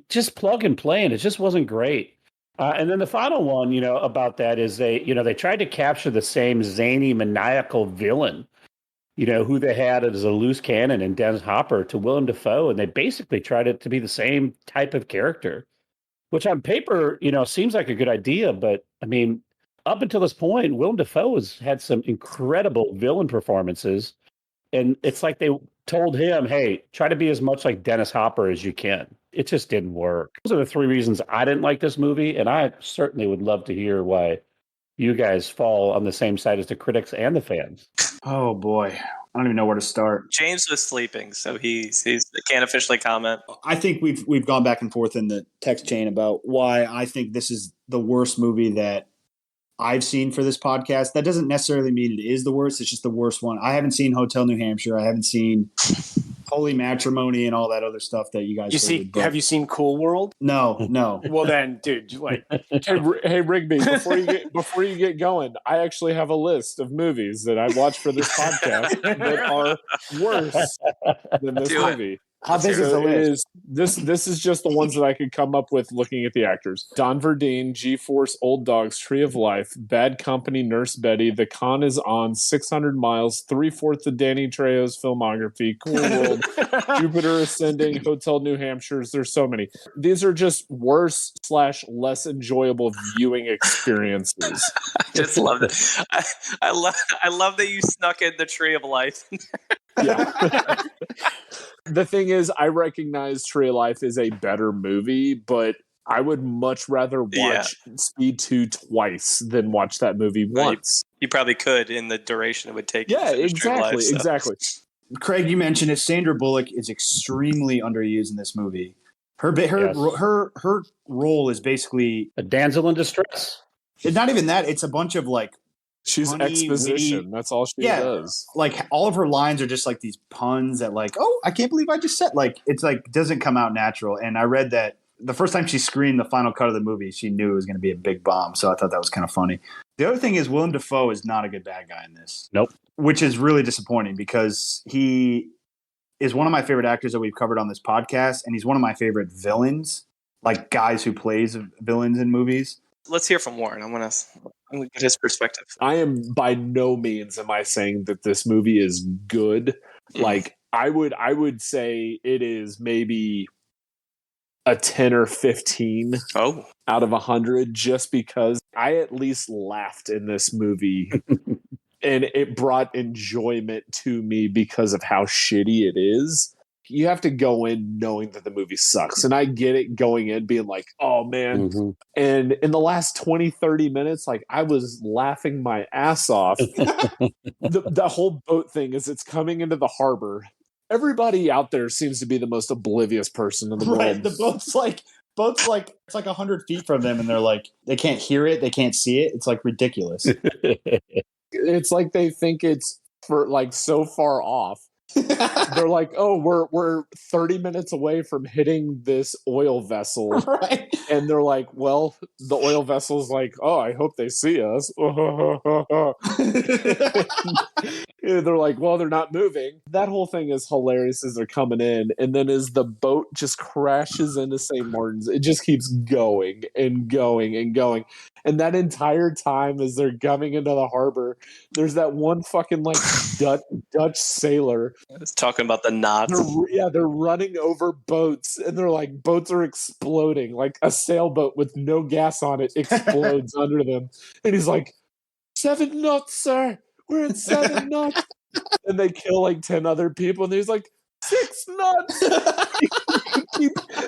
just plug and play, and it just wasn't great. And then the final one, about that is they tried to capture the same zany, maniacal villain, who they had as a loose cannon in Dennis Hopper to Willem Dafoe, and they basically tried it to be the same type of character, which on paper, seems like a good idea. But I mean, up until this point, Willem Dafoe had some incredible villain performances, and it's like they told him, "Hey, try to be as much like Dennis Hopper as you can." It just didn't work. Those are the 3 reasons I didn't like this movie, and I certainly would love to hear why you guys fall on the same side as the critics and the fans. Oh, boy. I don't even know where to start. James was sleeping, so he can't officially comment. I think we've gone back and forth in the text chain about why I think this is the worst movie that I've seen for this podcast. That doesn't necessarily mean it is the worst. It's just the worst one. I haven't seen Hotel New Hampshire. I haven't seen Holy Matrimony and all that other stuff that you guys Have you seen Cool World? No. Well then, dude, Hey Rigby, before you get going, I actually have a list of movies that I watched for this podcast that are worse than this movie. How big is the list? This is just the ones that I could come up with looking at the actors. Don Verdean, G-Force, Old Dogs, Tree of Life, Bad Company, Nurse Betty, The Con is On, 600 Miles, 3/4 of Danny Trejo's filmography, Cool World, Jupiter Ascending, Hotel New Hampshire. There's so many. These are just worse / less enjoyable viewing experiences. Just love it. I love that you snuck in the Tree of Life. Yeah. The thing is, I recognize Tree of Life is a better movie, but I would much rather watch Speed 2 twice than watch that movie once. You probably could in the duration it would take. Yeah, to finish Tree of Life, exactly. Craig, you mentioned it. Sandra Bullock is extremely underused in this movie. Her role is basically a damsel in distress. It's not even that. It's a bunch of she's funny, exposition. witty, that's all she does. All of her lines are just these puns that oh, I can't believe I just said it's doesn't come out natural. And I read that the first time she screened the final cut of the movie, she knew it was going to be a big bomb. So I thought that was kind of funny. The other thing is Willem Dafoe is not a good bad guy in this. Nope. Which is really disappointing because he is one of my favorite actors that we've covered on this podcast. And he's one of my favorite villains, guys who plays villains in movies. Let's hear from Warren. I'm gonna get his perspective. I am by no means am I saying that this movie is good. I would say it is maybe a 10 or 15 out of 100, just because I at least laughed in this movie and it brought enjoyment to me because of how shitty it is. You have to go in knowing that the movie sucks. And I get it going in being oh man. Mm-hmm. And in the last 20, 30 minutes, I was laughing my ass off. The whole boat thing is it's coming into the harbor. Everybody out there seems to be the most oblivious person in the world. The boat's it's 100 feet from them and they're they can't hear it. They can't see it. It's ridiculous. It's they think it's for so far off. They're oh, we're 30 minutes away from hitting this oil vessel. Right. And they're well, the oil vessel's oh, I hope they see us. They're well, they're not moving. That whole thing is hilarious as they're coming in. And then as the boat just crashes into St. Martin's, it just keeps going and going and going. And that entire time as they're coming into the harbor, there's that one fucking Dutch sailor. It's talking about the knots. They're running over boats and they're boats are exploding. A sailboat with no gas on it explodes under them. And he's 7 knots, sir. We're at 7 knots. And they kill 10 other people. And he's 6 knots.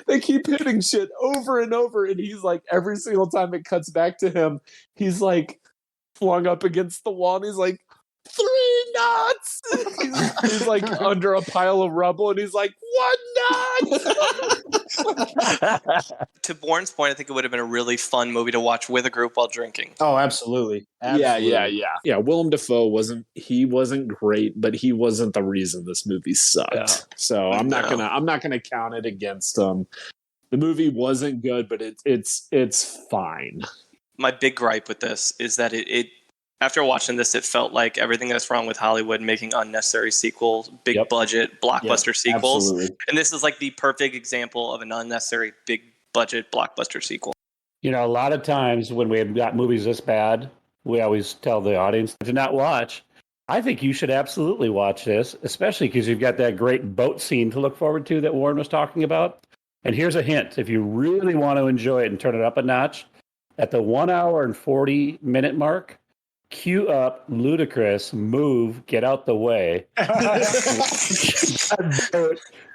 They keep hitting shit over and over. And he's every single time it cuts back to him, he's flung up against the wall. And he's 3 knots. He's under a pile of rubble. And he's 1 knot. To Bourne's point, I think it would have been a really fun movie to watch with a group while drinking. Oh, absolutely. Yeah. Willem Dafoe wasn't great, but he wasn't the reason this movie sucked. Yeah. So I'm not gonna count it against him. The movie wasn't good, but it's fine. My big gripe with this is that it after watching this, it felt like everything that's wrong with Hollywood making unnecessary sequels, big budget blockbuster sequels. Absolutely. And this is the perfect example of an unnecessary big budget blockbuster sequel. A lot of times when we have got movies this bad, we always tell the audience to not watch. I think you should absolutely watch this, especially because you've got that great boat scene to look forward to that Warren was talking about. And here's a hint. If you really want to enjoy it and turn it up a notch, at the 1 hour and 40 minute mark, cue up Ludacris, Move, Get Out the Way.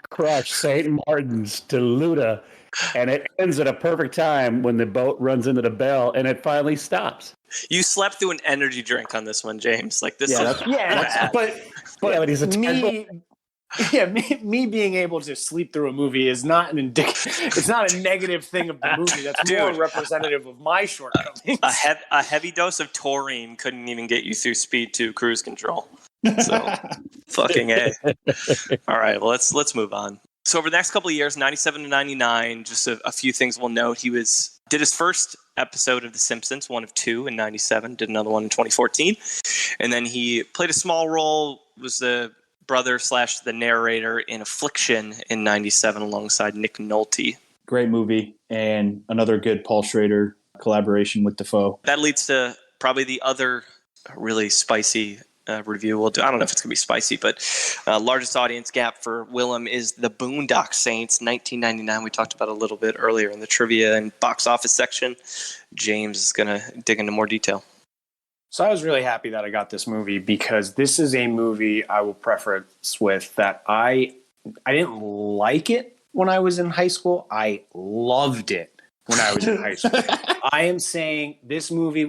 Crush St. Martin's to Luda. And it ends at a perfect time when the boat runs into the bell and it finally stops. You slept through an energy drink on this one, James. This but Yeah, but he's a me being able to sleep through a movie is not it's not a negative thing of the movie. That's more representative of my shortcomings. A heavy dose of taurine couldn't even get you through Speed 2 cruise control. So, fucking A. All right, well, let's move on. So over the next couple of years, 97 to 99, just a few things we'll note. He did his first episode of The Simpsons, one of two in 97, did another one in 2014. And then he played a small role, was the brother / the narrator in Affliction in 97 alongside Nick Nolte. Great movie, and another good Paul Schrader collaboration with Dafoe. That leads to probably the other really spicy review we'll do. I don't know if it's going to be spicy, but largest audience gap for Willem is The Boondock Saints, 1999. We talked about it a little bit earlier in the trivia and box office section. James is going to dig into more detail. So I was really happy that I got this movie because this is a movie I will preface with that I didn't like it when I was in high school. I loved it when I was in high school. I am saying this movie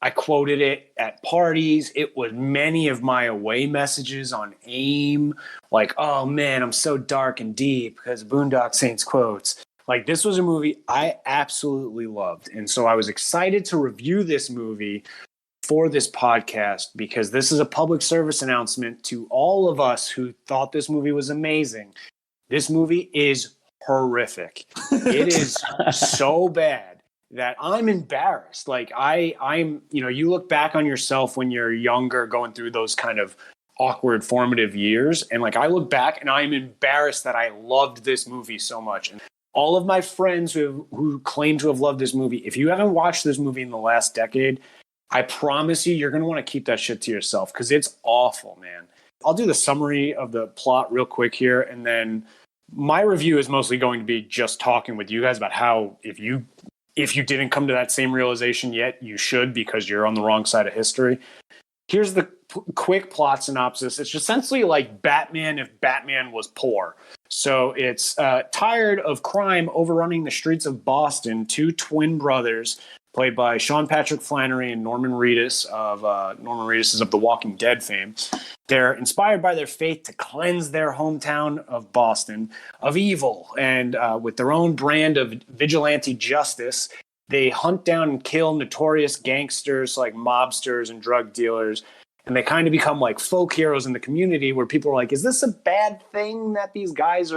I quoted it at parties. It was many of my away messages on AIM. Like, oh man, I'm so dark and deep because Boondock Saints quotes. Like, this was a movie I absolutely loved. And so I was excited to review this movie for this podcast because this is a public service announcement to all of us who thought this movie was amazing. This movie is horrific. It is so bad that I'm embarrassed. Like I'm, you look back on yourself when you're younger, going through those kind of awkward formative years. And like, I look back and I'm embarrassed that I loved this movie so much. And all of my friends who claim to have loved this movie, if you haven't watched this movie in the last decade, I promise you're going to want to keep that shit to yourself because it's awful, man. I'll do the summary of the plot real quick here. And then my review is mostly going to be just talking with you guys about how if you didn't come to that same realization yet, you should because you're on the wrong side of history. Here's the quick plot synopsis. It's essentially like Batman if Batman was poor. So it's tired of crime overrunning the streets of Boston. Two twin brothers, played by Sean Patrick Flannery and Norman Reedus is of The Walking Dead fame. They're inspired by their faith to cleanse their hometown of Boston of evil. And with their own brand of vigilante justice, they hunt down and kill notorious gangsters like mobsters and drug dealers. And they kind of become like folk heroes in the community where people are like, is this a bad thing that these guys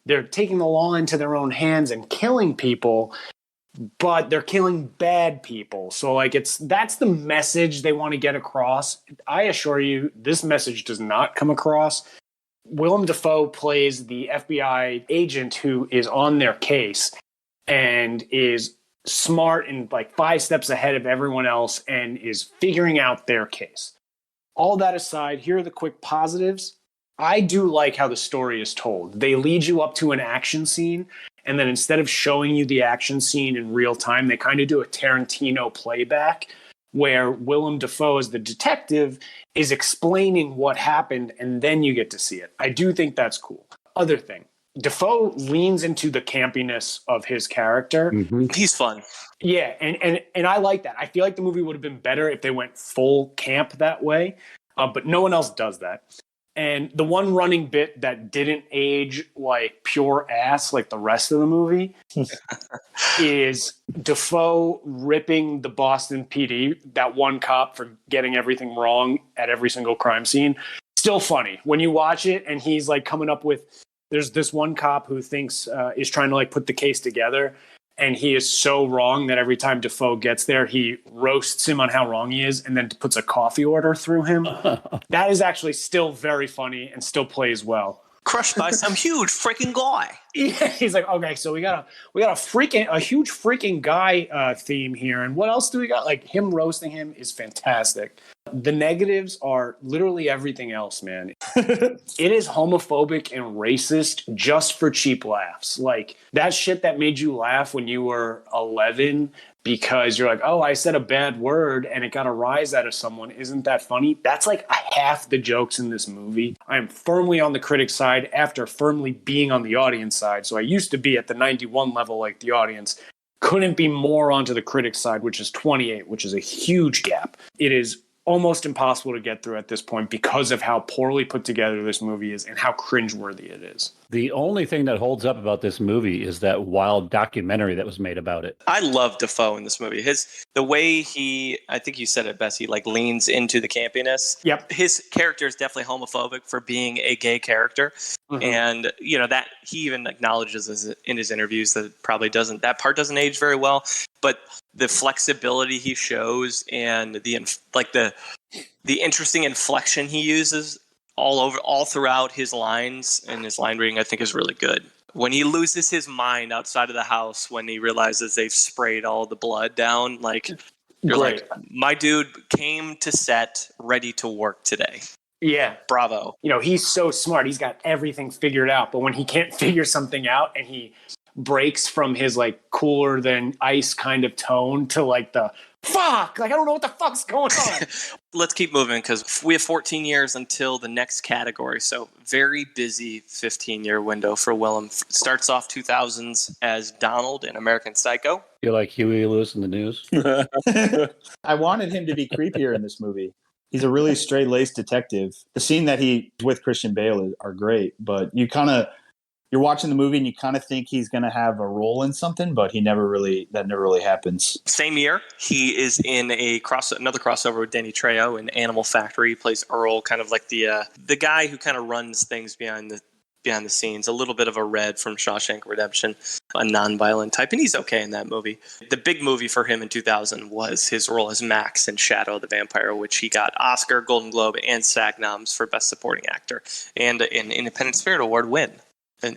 they're taking the law into their own hands and killing people? But they're killing bad people. So like that's the message they want to get across. I assure you, this message does not come across. Willem Dafoe plays the FBI agent who is on their case and is smart and like 5 steps ahead of everyone else and is figuring out their case. All that aside, here are the quick positives. I do like how the story is told. They lead you up to an action scene, and then instead of showing you the action scene in real time, they kind of do a Tarantino playback where Willem Dafoe as the detective is explaining what happened, and then you get to see it. I do think that's cool. Other thing, Dafoe leans into the campiness of his character. Mm-hmm. He's fun. Yeah, and I like that. I feel like the movie would have been better if they went full camp that way, but no one else does that. And the one running bit that didn't age like pure ass like the rest of the movie is Dafoe ripping the Boston PD, that one cop, for getting everything wrong at every single crime scene. Still funny when you watch it, and he's like coming up with, there's this one cop who thinks is trying to like put the case together, and he is so wrong that every time Dafoe gets there, he roasts him on how wrong he is and then puts a coffee order through him. That is actually still very funny and still plays well. Crushed by some huge freaking guy. Yeah, he's like, okay, so we got a huge freaking guy theme here. And what else do we got? Like, him roasting him is fantastic. The negatives are literally everything else, man. It is homophobic and racist just for cheap laughs. Like, that shit that made you laugh when you were 11 because you're like, oh, I said a bad word and it got a rise out of someone. Isn't that funny? That's like half the jokes in this movie. I am firmly on the critic side after firmly being on the audience side. So I used to be at the 91 level like the audience. Couldn't be more onto the critic side, which is 28, which is a huge gap. It is almost impossible to get through at this point because of how poorly put together this movie is and how cringeworthy it is. The only thing that holds up about this movie is that wild documentary that was made about it. I love Dafoe in this movie. The way he, I think you said it best, he like leans into the campiness. Yep. His character is definitely homophobic for being a gay character. Mm-hmm. And, that he even acknowledges in his interviews that that part doesn't age very well. But the flexibility he shows and the interesting inflection he uses all throughout his lines, and his line reading, I think, is really good. When he loses his mind outside of the house, when he realizes they've sprayed all the blood down, you're Great. like, my dude came to set ready to work today. Yeah. Bravo. He's so smart. He's got everything figured out. But when he can't figure something out and he breaks from his cooler than ice kind of tone to the fuck, I don't know what the fuck's going on. Let's keep moving because we have 14 years until the next category. So very busy 15-year window for Willem. Starts off 2000s as Donald in American Psycho. You're like Huey Lewis in the News. I wanted him to be creepier in this movie. He's a really straight-laced detective. The scene that he's with Christian Bale are great, but you're watching the movie and you kind of think he's going to have a role in something, but that never really happens. Same year, he is in another crossover with Danny Trejo in Animal Factory. He plays Earl, kind of like the guy who kind of runs things behind the scenes. A little bit of a Red from Shawshank Redemption, a non-violent type, and he's okay in that movie. The big movie for him in 2000 was his role as Max in Shadow of the Vampire, which he got Oscar, Golden Globe, and SAG noms for Best Supporting Actor, and an Independent Spirit Award win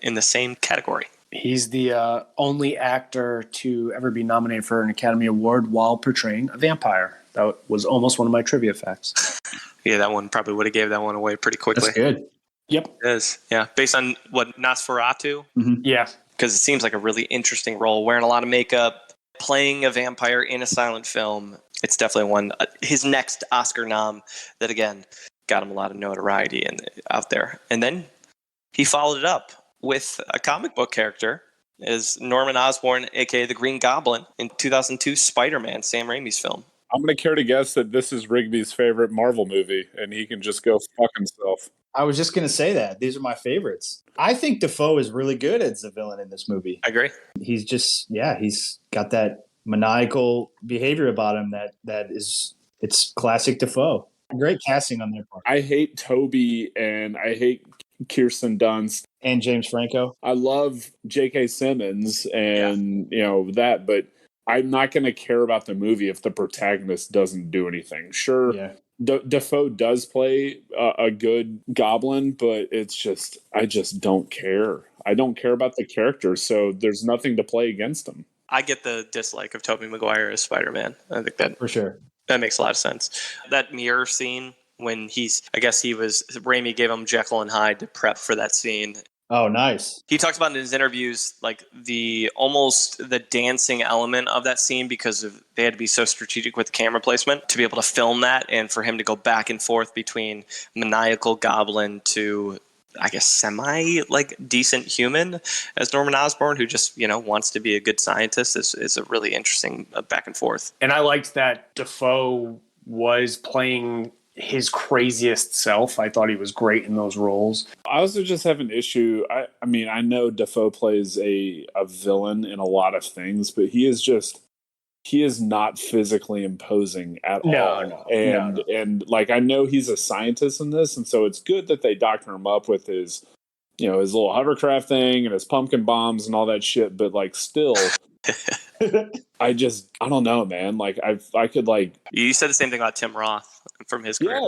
in the same category. He's the only actor to ever be nominated for an Academy Award while portraying a vampire. That was almost one of my trivia facts. Yeah, that one probably would have gave that one away pretty quickly. That's good. Yep. It is. Yeah. Based on what, Nosferatu? Mm-hmm. Yeah. Because it seems like a really interesting role, wearing a lot of makeup, playing a vampire in a silent film. It's definitely one. His next Oscar nom that, again, got him a lot of notoriety out there. And then he followed it up with a comic book character as Norman Osborn, a.k.a. the Green Goblin, in 2002 Spider-Man, Sam Raimi's film. I'm going to care to guess that this is Rigby's favorite Marvel movie, and he can just go fuck himself. I was just going to say that. These are my favorites. I think Dafoe is really good as the villain in this movie. I agree. He's got that maniacal behavior about him it's classic Dafoe. Great casting on their part. I hate Toby, and I hate Kirsten Dunst. And James Franco. I love J.K. Simmons and, that, but I'm not going to care about the movie if the protagonist doesn't do anything. Sure, yeah. Dafoe does play a good goblin, but I just don't care. I don't care about the character, so there's nothing to play against him. I get the dislike of Tobey Maguire as Spider-Man. I think that for sure. That makes a lot of sense. That mirror scene when Raimi gave him Jekyll and Hyde to prep for that scene. Oh, nice. He talks about in his interviews, the dancing element of that scene because they had to be so strategic with the camera placement to be able to film that, and for him to go back and forth between maniacal goblin to, I guess, decent human as Norman Osborn, who just, wants to be a good scientist is a really interesting back and forth. And I liked that Dafoe was playing his craziest self. I thought he was great in those roles. I also just have an issue. I know Dafoe plays a villain in a lot of things, but he is not physically imposing at all. No. And I know he's a scientist in this, and so it's good that they doctor him up with his little hovercraft thing and his pumpkin bombs and all that shit, but still I don't know, man. I could You said the same thing about Tim Roth from his career.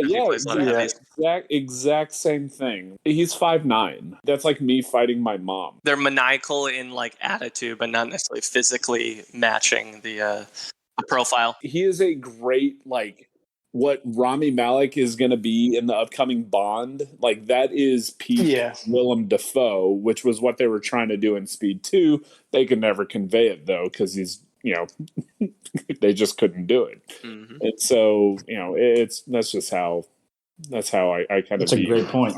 Exact same thing. He's 5'9". That's like me fighting my mom. They're maniacal in attitude, but not necessarily physically matching the profile. He is a great what Rami Malek is going to be in the upcoming Bond. That is peak Willem Dafoe, which was what they were trying to do in Speed 2. They could never convey it though, because he's they just couldn't do it. Mm-hmm. And so, that's how I kind of. That's a great point.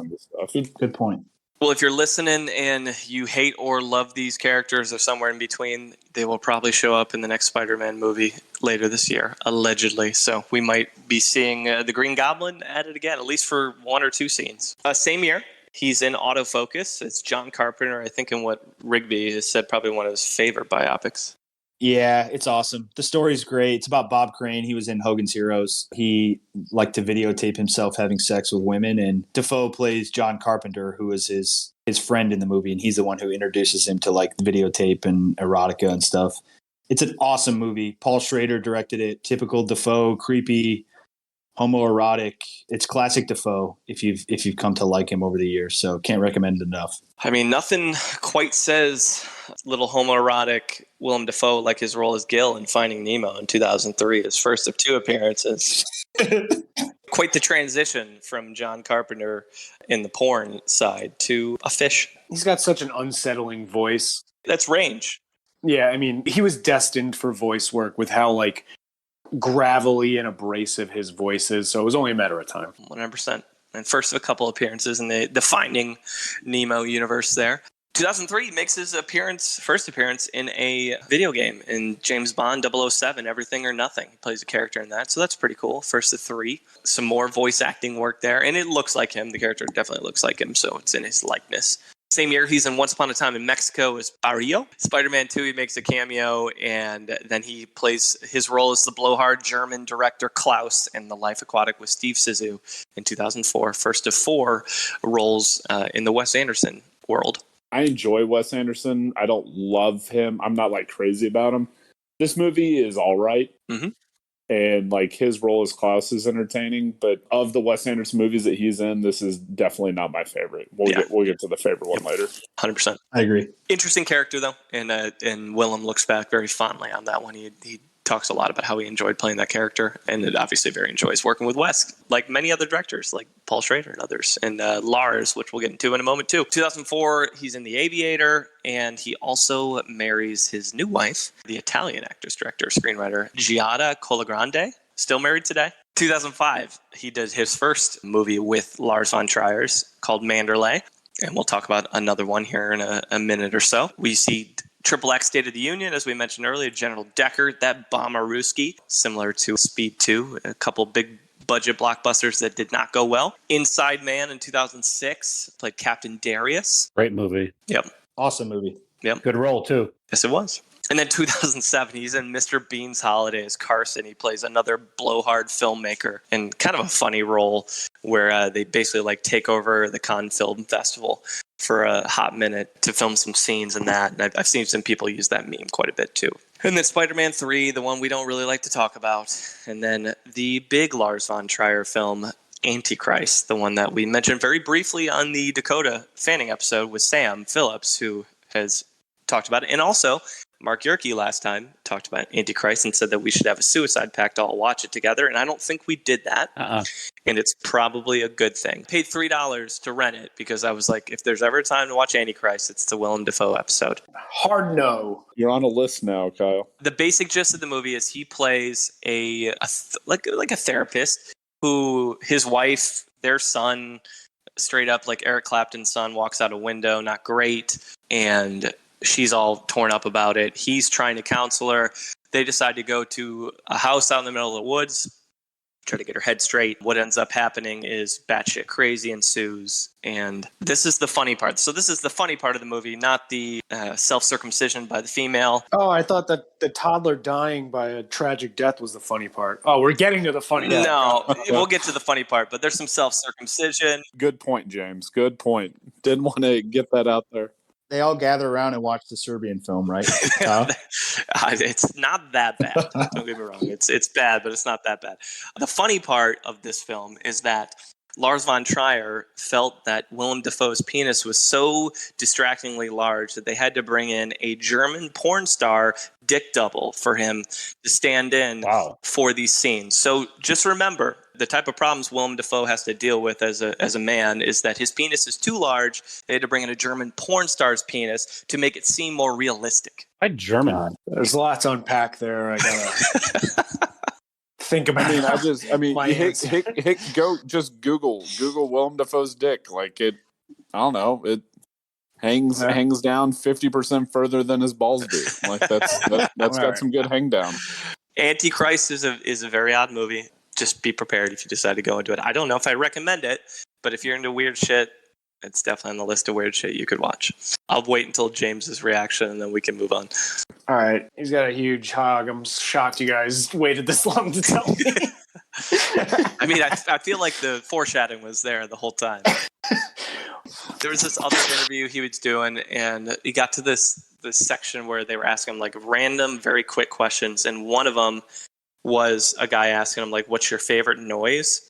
Good point. Well, if you're listening and you hate or love these characters or somewhere in between, they will probably show up in the next Spider-Man movie later this year, allegedly. So we might be seeing the Green Goblin at it again, at least for 1 or 2 scenes. Same year, he's in Autofocus. It's John Carpenter, I think, in what Rigby has said, probably one of his favorite biopics. Yeah, it's awesome. The story's great. It's about Bob Crane. He was in Hogan's Heroes. He liked to videotape himself having sex with women, and Dafoe plays John Carpenter, who is his friend in the movie, and he's the one who introduces him to like videotape and erotica and stuff. It's an awesome movie. Paul Schrader directed it. Typical Dafoe, creepy, homoerotic. It's classic Dafoe if you've come to like him over the years. So can't recommend it enough. I mean, nothing quite says little homoerotic Willem Dafoe like his role as Gil in Finding Nemo in 2003, his first of 2 appearances. Quite the transition from John Carpenter in the porn side to a fish. He's got such an unsettling voice. That's range. Yeah, I mean, he was destined for voice work with how like gravelly and abrasive his voice is. So it was only a matter of time. 100%. And first of a couple appearances in the Finding Nemo universe there. 2003 makes his first appearance in a video game in James Bond 007, Everything or Nothing. He plays a character in that, so that's pretty cool. First of 3. Some more voice acting work there, and it looks like him. The character definitely looks like him, so it's in his likeness. Same year, he's in Once Upon a Time in Mexico as Barrio. Spider-Man 2, he makes a cameo, and then he plays his role as the blowhard German director Klaus in The Life Aquatic with Steve Zissou in 2004. First of 4 roles in the Wes Anderson world. I enjoy Wes Anderson. I don't love him. I'm not like crazy about him. This movie is all right. Mm-hmm. And like his role as Klaus is entertaining, but of the Wes Anderson movies that he's in, this is definitely not my favorite. We'll get to the favorite one later. 100%. I agree. Interesting character though, and Willem looks back very fondly on that one. He talks a lot about how he enjoyed playing that character, and it obviously very enjoys working with Wes, like many other directors, like Paul Schrader and others, and Lars, which we'll get into in a moment too. 2004, he's in The Aviator, and he also marries his new wife, the Italian actress, director, screenwriter Giada Colagrande, still married today. 2005, he did his first movie with Lars von Trier called Manderley, and we'll talk about another one here in a minute or so. We see Triple X State of the Union, as we mentioned earlier, General Decker, that Bomber-Ruski, similar to Speed 2, a couple big budget blockbusters that did not go well. Inside Man in 2006, played Captain Darius. Great movie. Yep. Awesome movie. Yep. Good role, too. Yes, it was. And then 2007, he's in Mr. Bean's Holiday as Carson. He plays another blowhard filmmaker in kind of a funny role where they basically like take over the Cannes Film Festival for a hot minute to film some scenes in that. And I've seen some people use that meme quite a bit too. And then Spider-Man 3, the one we don't really like to talk about. And then the big Lars von Trier film, Antichrist, the one that we mentioned very briefly on the Dakota Fanning episode with Sam Phillips, who has talked about it. And also, Mark Yerke last time talked about Antichrist and said that we should have a suicide pact to all watch it together. And I don't think we did that. And it's probably a good thing. Paid $3 to rent it because I was like, if there's ever a time to watch Antichrist, it's the Willem Dafoe episode. Hard no. You're on a list now, Kyle. The basic gist of the movie is he plays like a therapist who his wife, their son, straight up like Eric Clapton's son, walks out a window, not great. And she's all torn up about it. He's trying to counsel her. They decide to go to a house out in the middle of the woods, try to get her head straight. What ends up happening is batshit crazy ensues. And this is the funny part. So this is the funny part of the movie, not the self-circumcision by the female. Oh, I thought that the toddler dying by a tragic death was the funny part. Oh, we're getting to the funny part. No, we'll get to the funny part, but there's some self-circumcision. Good point, James. Good point. Didn't want to get that out there. They all gather around and watch the Serbian film, right? It's not that bad. Don't get me wrong. It's bad, but it's not that bad. The funny part of this film is that Lars von Trier felt that Willem Dafoe's penis was so distractingly large that they had to bring in a German porn star dick double for him to stand in for these scenes. So just remember, the type of problems Willem Dafoe has to deal with as a man is that his penis is too large. They had to bring in a German porn star's penis to make it seem more realistic. Why German? There's a lot to unpack there. I gotta think about. Just Google Willem Dafoe's dick. Like it. I don't know. It hangs down 50% further than his balls do. Like that's got some good hang down. Antichrist is a very odd movie. Just be prepared if you decide to go into it. I don't know if I recommend it, but if you're into weird shit, it's definitely on the list of weird shit you could watch. I'll wait until James's reaction and then we can move on. All right. He's got a huge hog. I'm shocked you guys waited this long to tell me. I mean, I feel like the foreshadowing was there the whole time. There was this other interview he was doing, and he got to this section where they were asking him like random, very quick questions, and one of them was a guy asking him like, "What's your favorite noise?"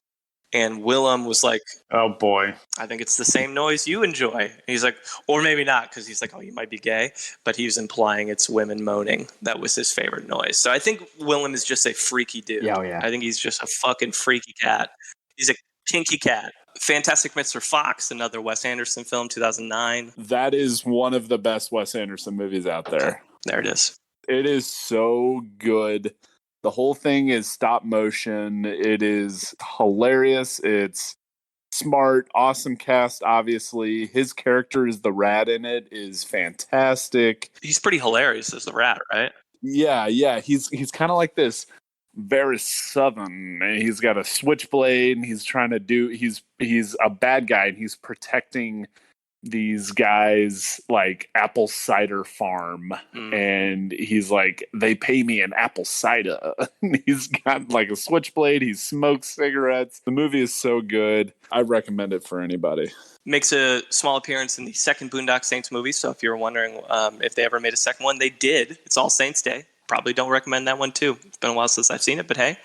And Willem was like, "Oh boy, I think it's the same noise you enjoy." And he's like, or maybe not, because he's like, "Oh, you might be gay," but he was implying it's women moaning. That was his favorite noise. So I think Willem is just a freaky dude. Yeah, yeah. I think he's just a fucking freaky cat. He's a kinky cat. Fantastic Mr. Fox, another Wes Anderson film, 2009. That is one of the best Wes Anderson movies out there. There it is. It is so good. The whole thing is stop motion. It is hilarious. It's smart, awesome cast, obviously. His character is the rat in it is fantastic. He's pretty hilarious as the rat, right? Yeah. He's kind of like this very southern. He's got a switchblade and he's trying to do he's a bad guy and he's protecting these guys like apple cider farm and he's like, they pay me in apple cider. He's got like a switchblade, he smokes cigarettes. The movie is so good. I recommend it for anybody. Makes a small appearance in the second Boondock Saints movie, so if you're wondering if they ever made a second one, they did. It's All Saints Day. Probably don't recommend that one too. It's been a while since I've seen it, but hey.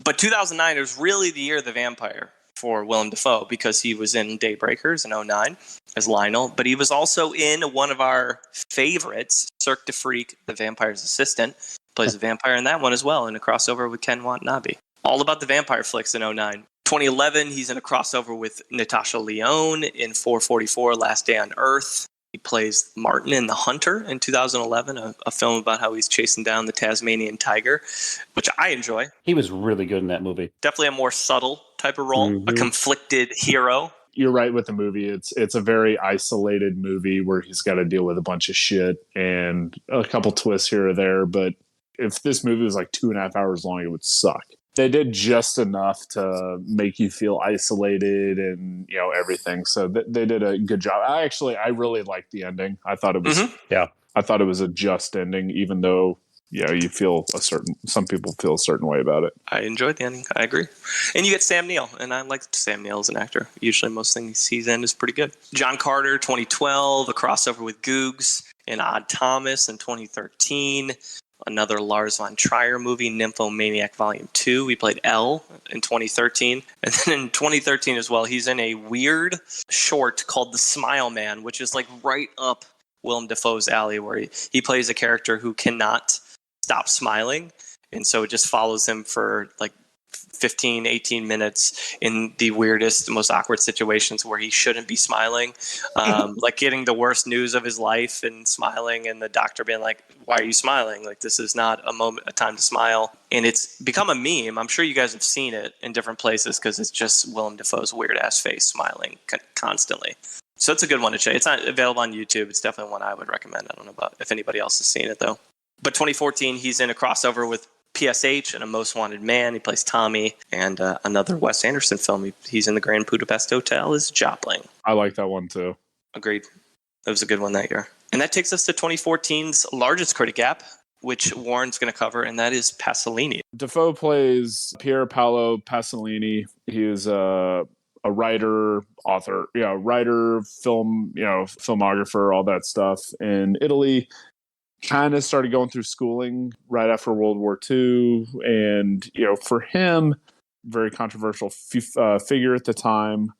But 2009 was really the year of the vampire for Willem Dafoe because he was in Daybreakers in 2009 as Lionel, but he was also in one of our favorites, Cirque du Freak, the vampire's assistant. Plays a vampire in that one as well in a crossover with Ken Watanabe. All about the vampire flicks in 2009. 2011, he's in a crossover with Natasha Lyonne in 444, Last Day on Earth. He plays Martin in The Hunter in 2011, a film about how he's chasing down the Tasmanian tiger, which I enjoy. He was really good in that movie. Definitely a more subtle type of role, a conflicted hero. You're right with the movie. It's a very isolated movie where he's got to deal with a bunch of shit and a couple twists here or there. But if this movie was like 2.5 hours long, it would suck. They did just enough to make you feel isolated and, everything. So they did a good job. I really liked the ending. I thought it was, I thought it was a just ending, even though, you feel some people feel a certain way about it. I enjoyed the ending. I agree. And you get Sam Neill, and I like Sam Neill as an actor. Usually most things he's in is pretty good. John Carter, 2012, a crossover with Googs, and Odd Thomas in 2013. Another Lars von Trier movie, Nymphomaniac Volume 2. He played L in 2013. And then in 2013 as well, he's in a weird short called The Smile Man, which is like right up Willem Dafoe's alley, where he plays a character who cannot stop smiling. And so it just follows him for like 15, 18 minutes in the weirdest, most awkward situations where he shouldn't be smiling, like getting the worst news of his life and smiling, and the doctor being like, "Why are you smiling? Like, this is not a time to smile." And it's become a meme. I'm sure you guys have seen it in different places because it's just Willem Dafoe's weird ass face smiling constantly. So it's a good one to check. It's not available on YouTube. It's definitely one I would recommend. I don't know about if anybody else has seen it though. But 2014, he's in a crossover with PSH and A Most Wanted Man. He plays Tommy, and another Wes Anderson film. He's in The Grand Budapest Hotel as Jopling. I like that one too. Agreed. That was a good one that year. And that takes us to 2014's largest critic gap, which Warren's going to cover, and that is Pasolini. Dafoe plays Pier Paolo Pasolini. He is a writer, author, film, filmographer, all that stuff in Italy. Kind of started going through schooling right after World War II. And, for him, very controversial figure at the time.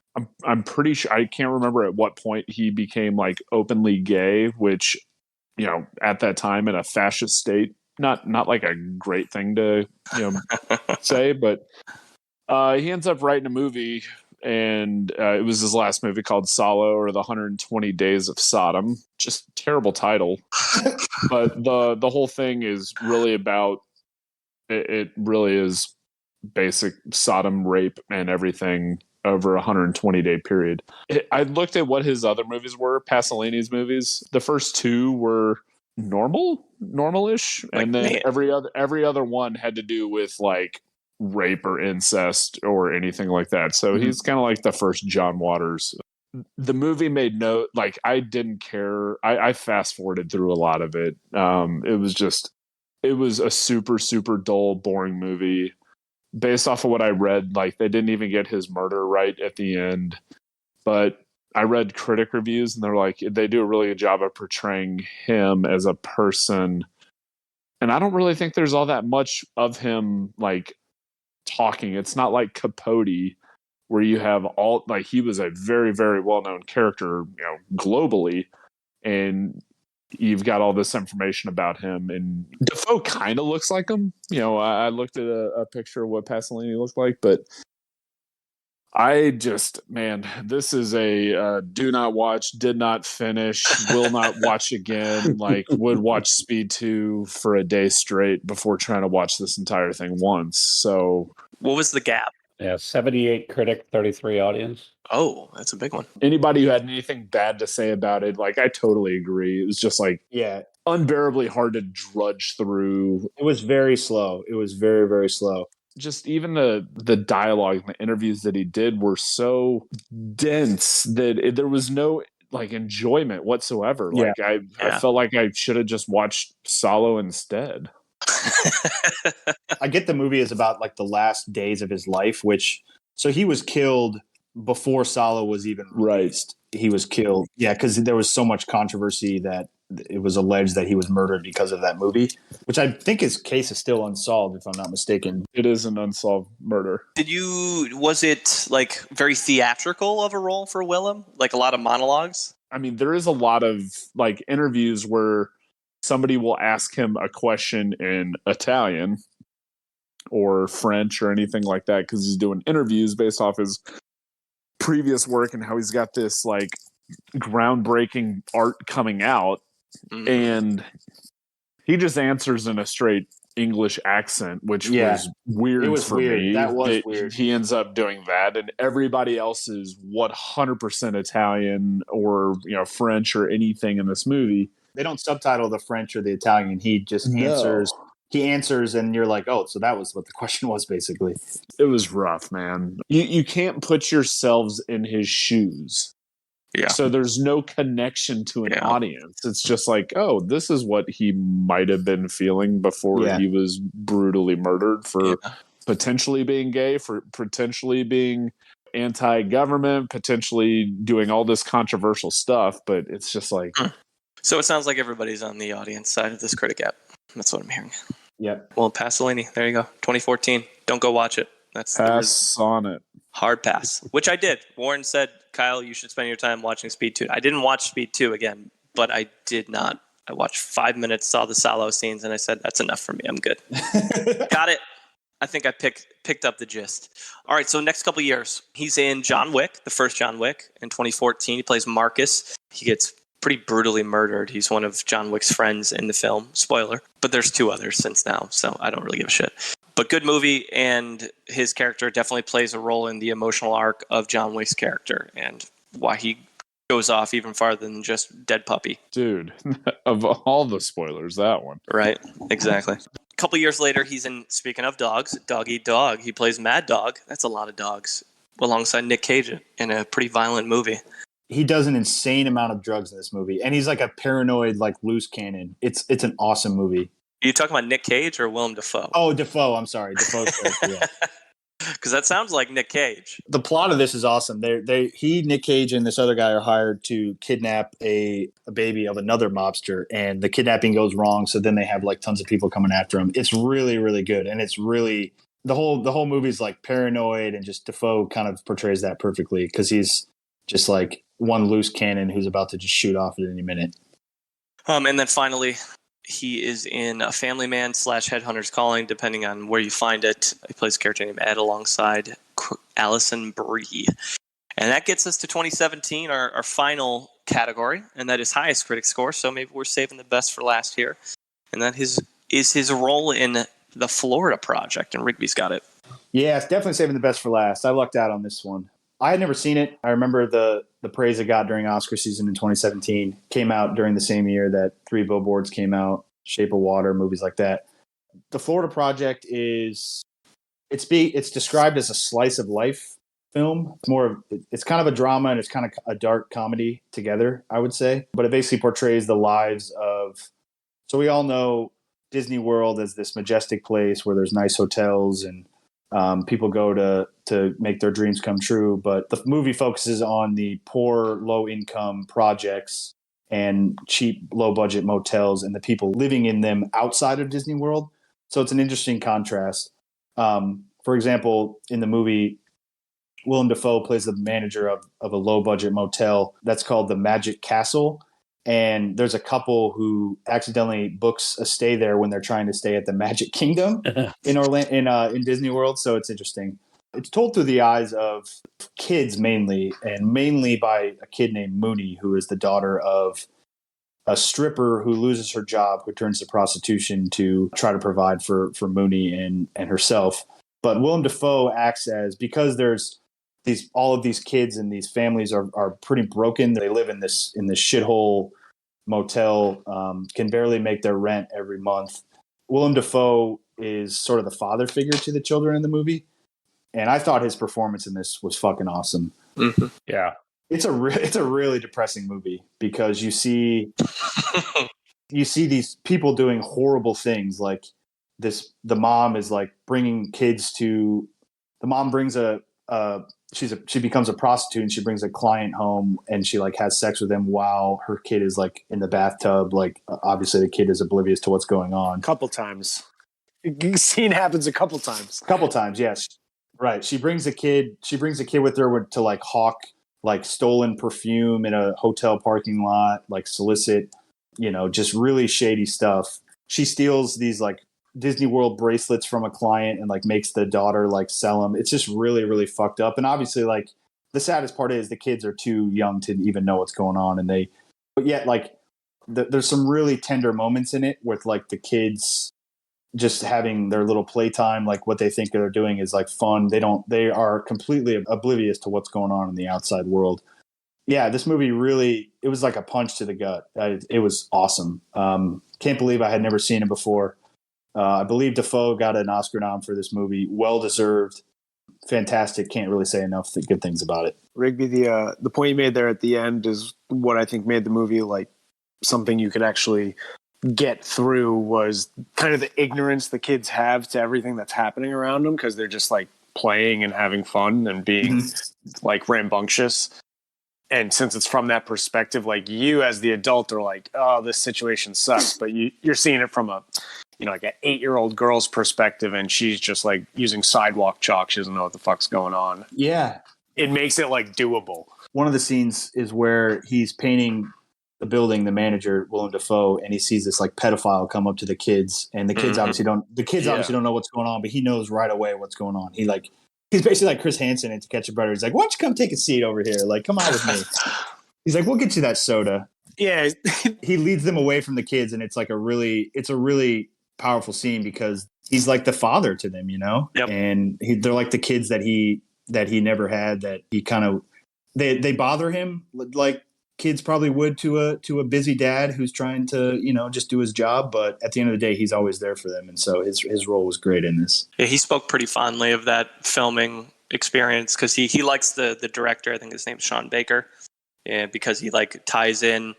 I'm pretty sure, I can't remember at what point he became like openly gay, which, at that time in a fascist state, not like a great thing to, say, but he ends up writing a movie, and it was his last movie called Salo, or The 120 Days of Sodom. Just terrible title. But the whole thing is really about, it really is basic Sodom, rape, and everything over a 120-day period. I looked at what his other movies were, Pasolini's movies. The first two were normalish, Like, and then every other one had to do with like rape or incest or anything like that. So he's kind of like the first John Waters. The movie made no, like, I didn't care. I fast forwarded through a lot of it. It was a super, super dull, boring movie. Based off of what I read, like, they didn't even get his murder right at the end. But I read critic reviews, and they're like, they do a really good job of portraying him as a person. And I don't really think there's all that much of him, like, talking. It's not like Capote, where you have all, like, he was a very, very well-known character, globally, and you've got all this information about him. And Dafoe kind of looks like him. I looked at a picture of what Pasolini looked like, but I just, man, this is a do not watch, did not finish, will not watch again. Like, would watch Speed 2 for a day straight before trying to watch this entire thing once. So, what was the gap? Yeah, 78 critic, 33 audience. Oh, that's a big one. Anybody who had anything bad to say about it, like, I totally agree. It was just like, unbearably hard to drudge through. It was very slow. It was very, very slow. Just even the dialogue, the interviews that he did were so dense that there was no, like, enjoyment whatsoever. Like, I felt like I should have just watched Salo instead. I get the movie is about, like, the last days of his life, so he was killed before Salo was even released. He was killed. Yeah, because there was so much controversy that it was alleged that he was murdered because of that movie, which I think his case is still unsolved, if I'm not mistaken. It is an unsolved murder. Was it, like, very theatrical of a role for Willem? Like, a lot of monologues? I mean, there is a lot of, like, interviews where somebody will ask him a question in Italian or French or anything like that, because he's doing interviews based off his previous work and how he's got this, like, groundbreaking art coming out. And he just answers in a straight English accent, which was weird. It was for weird. me. That was weird. He ends up doing that, and everybody else is 100% Italian or French or anything in this movie. They don't subtitle the French or the Italian. He just answers. He answers, and you're like, oh, so that was what the question was, basically. It was rough, man. You can't put yourselves in his shoes. Yeah. So there's no connection to an audience. It's just like, oh, this is what he might have been feeling before he was brutally murdered for potentially being gay, for potentially being anti-government, potentially doing all this controversial stuff. But it's just like... So it sounds like everybody's on the audience side of this critic gap. That's what I'm hearing. Yeah. Well, Pasolini, there you go. 2014. Don't go watch it. That's pass on it. Hard pass, which I did. Warren said, Kyle, you should spend your time watching Speed 2. I didn't watch Speed 2 again, but I did not. I watched 5 minutes, saw the Salo scenes, and I said, that's enough for me. I'm good. Got it. I think I picked up the gist. All right, so next couple of years, he's in John Wick, the first John Wick. In 2014, he plays Marcus. He gets pretty brutally murdered. He's one of John Wick's friends in the film. Spoiler. But there's 2 others since now, so I don't really give a shit. But good movie, and his character definitely plays a role in the emotional arc of John Wick's character and why he goes off even farther than just dead puppy. Dude, of all the spoilers, that one. Right, exactly. A couple years later, he's in, speaking of dogs, Dog Eat Dog. He plays Mad Dog. That's a lot of dogs. Alongside Nick Cage in a pretty violent movie. He does an insane amount of drugs in this movie, and he's like a paranoid, like, loose cannon. It's an awesome movie. Are you talking about Nick Cage or Willem Dafoe? Oh, Dafoe. I'm sorry. Dafoe's character, yeah. Because that sounds like Nick Cage. The plot of this is awesome. Nick Cage, and this other guy are hired to kidnap a baby of another mobster, and the kidnapping goes wrong. So then they have, like, tons of people coming after him. It's really, really good, and it's really the whole movie's like paranoid, and just Dafoe kind of portrays that perfectly because he's just like one loose cannon who's about to just shoot off at any minute. And then finally, he is in A Family Man / Headhunter's Calling, depending on where you find it. He plays a character named Ed alongside Alison Brie. And that gets us to 2017, our final category, and that is highest critic score. So maybe we're saving the best for last here. And that is his role in The Florida Project, and Rigby's got it. Yeah, it's definitely saving the best for last. I lucked out on this one. I had never seen it. I remember the praise it got during Oscar season in 2017. Came out during the same year that Three Billboards came out, Shape of Water, movies like that. The Florida Project is it's described as a slice of life film. It's kind of a drama and it's kind of a dark comedy together, I would say. But it basically portrays the lives of. So we all know Disney World as this majestic place where there's nice hotels and people go to make their dreams come true. But the movie focuses on the poor, low-income projects and cheap, low-budget motels and the people living in them outside of Disney World. So it's an interesting contrast. For example, in the movie, Willem Dafoe plays the manager of a low-budget motel that's called the Magic Castle. And there's a couple who accidentally books a stay there when they're trying to stay at the Magic Kingdom in Disney World. So it's interesting. It's told through the eyes of kids mainly, and mainly by a kid named Mooney, who is the daughter of a stripper who loses her job, who turns to prostitution to try to provide for Mooney and herself. But Willem Dafoe acts as, because there's all of these kids and these families are pretty broken. They live in this shithole motel, can barely make their rent every month. Willem Dafoe is sort of the father figure to the children in the movie. And I thought his performance in this was fucking awesome. Mm-hmm. Yeah. It's a really depressing movie because you see these people doing horrible things. Like the mom is like bringing kids to, the mom brings she becomes a prostitute and she brings a client home and she like has sex with him while her kid is like in the bathtub. Like obviously the kid is oblivious to what's going on. A couple times. Scene happens a couple times. Yes. Right. She brings a kid with her to like hawk like stolen perfume in a hotel parking lot, like solicit, just really shady stuff. She steals these like Disney World bracelets from a client and like makes the daughter like sell them. It's just really, really fucked up. And obviously like the saddest part is the kids are too young to even know what's going on. But yet like there's some really tender moments in it with like the kids just having their little playtime. Like what they think they're doing is like fun. They are completely oblivious to what's going on in the outside world. Yeah. This movie really, it was like a punch to the gut. It was awesome. Can't believe I had never seen it before. I believe Dafoe got an Oscar nom for this movie. Well-deserved. Fantastic. Can't really say enough good things about it. Rigby, the point you made there at the end is what I think made the movie like something you could actually get through, was kind of the ignorance the kids have to everything that's happening around them because they're just like playing and having fun and being like rambunctious. And since it's from that perspective, like you as the adult are like, oh, this situation sucks. But you're seeing it from like an 8-year-old girl's perspective, and she's just like using sidewalk chalk. She doesn't know what the fuck's going on. Yeah. It makes it like doable. One of the scenes is where he's painting the building, the manager, Willem Dafoe, and he sees this like pedophile come up to the kids, and the kids obviously don't know what's going on, but he knows right away what's going on. He's basically like Chris Hansen in To Catch a Predator. He's like, why don't you come take a seat over here? Like, come on with me. He's like, we'll get you that soda. Yeah. He leads them away from the kids, and it's a really powerful scene because he's like the father to them, Yep. And they're like the kids that he never had, that he kind of, they bother him like kids probably would to a busy dad who's trying to, just do his job. But at the end of the day, he's always there for them. And so his role was great in this. Yeah, he spoke pretty fondly of that filming experience because he likes the director. I think his name's Sean Baker. Yeah, because he like ties in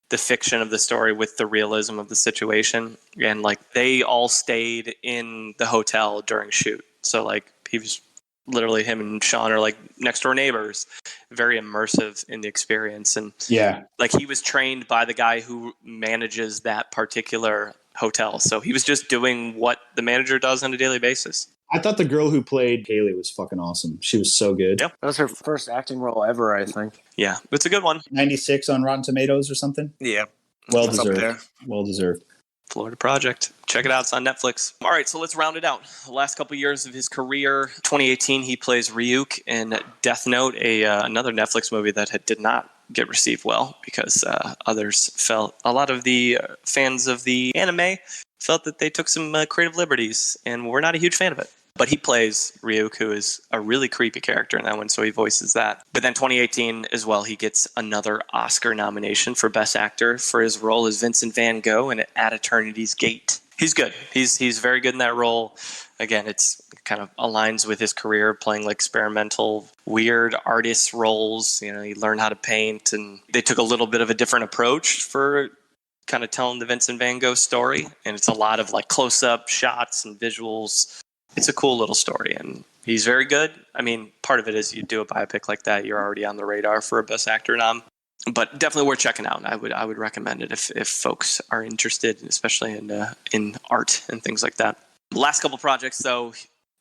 the fiction of the story with the realism of the situation. And like they all stayed in the hotel during shoot. So like he was literally, him and Sean are like next door neighbors, very immersive in the experience. And yeah, like he was trained by the guy who manages that particular hotel. So he was just doing what the manager does on a daily basis. I thought the girl who played Kaylee was fucking awesome. She was so good. Yep. That was her first acting role ever, I think. Yeah, it's a good one. 96 on Rotten Tomatoes or something. Yeah. Well deserved. Well deserved. Florida Project. Check it out. It's on Netflix. All right, so let's round it out. The last couple years of his career, 2018, he plays Ryuk in Death Note, another Netflix movie that did not get received well because others felt, a lot of the fans of the anime felt that they took some creative liberties, and we're not a huge fan of it. But he plays Ryuk, who is a really creepy character in that one, so he voices that. But then 2018 as well, he gets another Oscar nomination for Best Actor for his role as Vincent Van Gogh in At Eternity's Gate. He's good. He's very good in that role. Again, it's kind of aligns with his career, playing like experimental, weird artist roles. You know, he learned how to paint, and they took a little bit of a different approach for kind of telling the Vincent Van Gogh story. And it's a lot of like close-up shots and visuals. It's a cool little story, and he's very good. I mean, part of it is you do a biopic like that, you're already on the radar for a Best Actor nom. But definitely worth checking out. I would recommend it if folks are interested, especially in art and things like that. Last couple projects, though,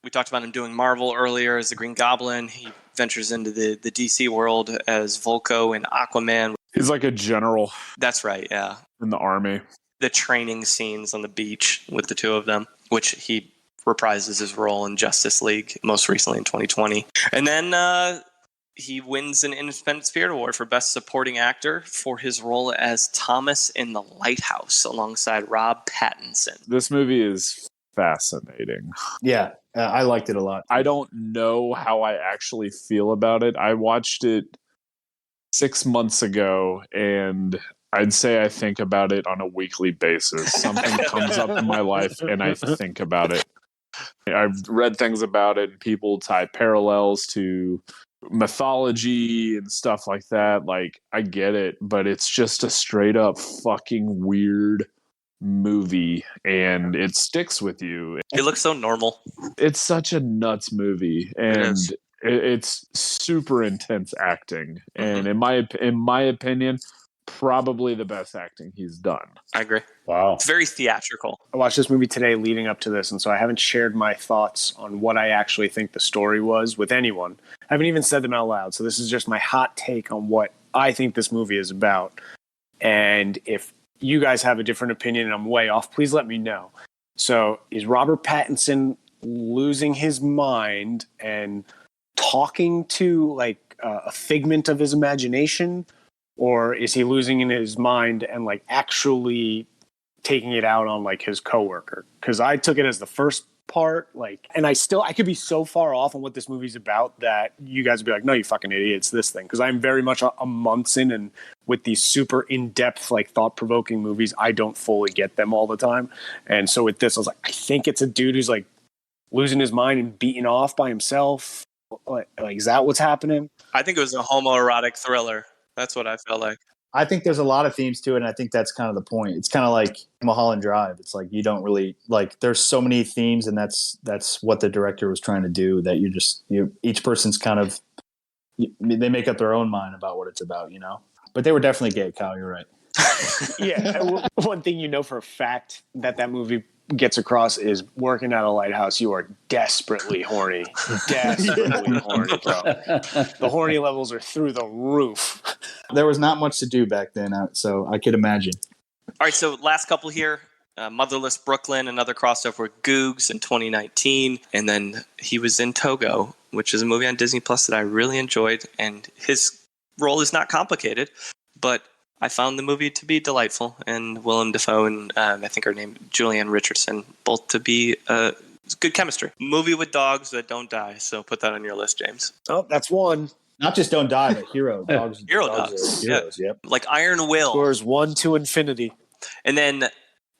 we talked about him doing Marvel earlier as the Green Goblin. He ventures into the DC world as Volko in Aquaman. He's like a general. That's right, yeah. In the army. The training scenes on the beach with the two of them, which he reprises his role in Justice League, most recently in 2020. And then he wins an Independent Spirit Award for Best Supporting Actor for his role as Thomas in The Lighthouse alongside Rob Pattinson. This movie is fascinating. Yeah, I liked it a lot. I don't know how I actually feel about it. I watched it 6 months ago, and I'd say I think about it on a weekly basis. Something comes up in my life, and I think about it. I've read things about it, and people tie parallels to mythology and stuff like that. Like, I get it, but it's just a straight up fucking weird movie, and it sticks with you. It looks so normal. It's such a nuts movie, and it's super intense acting. And in my opinion, probably the best acting he's done. I agree. Wow. It's very theatrical. I watched this movie today leading up to this, and so I haven't shared my thoughts on what I actually think the story was with anyone. I haven't even said them out loud, so this is just my hot take on what I think this movie is about. And if you guys have a different opinion and I'm way off, please let me know. So is Robert Pattinson losing his mind and talking to like a figment of his imagination? Or is he losing in his mind and like actually taking it out on like his coworker? Because I took it as the first part, like, and I could be so far off on what this movie's about that you guys would be like, no, you fucking idiot, it's this thing. Because I'm very much a Munson, and with these super in-depth, like thought-provoking movies, I don't fully get them all the time. And so with this, I was like, I think it's a dude who's like losing his mind and beaten off by himself. Like is that what's happening? I think it was a homoerotic thriller. That's what I felt like. I think there's a lot of themes to it, and I think that's kind of the point. It's kind of like Mulholland Drive. It's like you don't really like. There's so many themes, and that's what the director was trying to do. That each person's kind of they make up their own mind about what it's about, you know. But they were definitely gay, Kyle. You're right. Yeah, one thing you know for a fact that movie gets across is working at a lighthouse, you are desperately horny. Desperately horny, bro. The horny levels are through the roof. There was not much to do back then, so I could imagine. All right, so last couple here. Motherless Brooklyn, another crossover with Googs in 2019. And then he was in Togo, which is a movie on Disney Plus that I really enjoyed. And his role is not complicated, but I found the movie to be delightful, and Willem Dafoe and I think her name Julianne Richardson, both to be good chemistry. Movie with dogs that don't die, so put that on your list, James. Oh, that's one. Not just don't die, but hero dogs. Hero dogs. Are heroes, yeah. Yep. Like Iron Will. Scores 1 to infinity. And then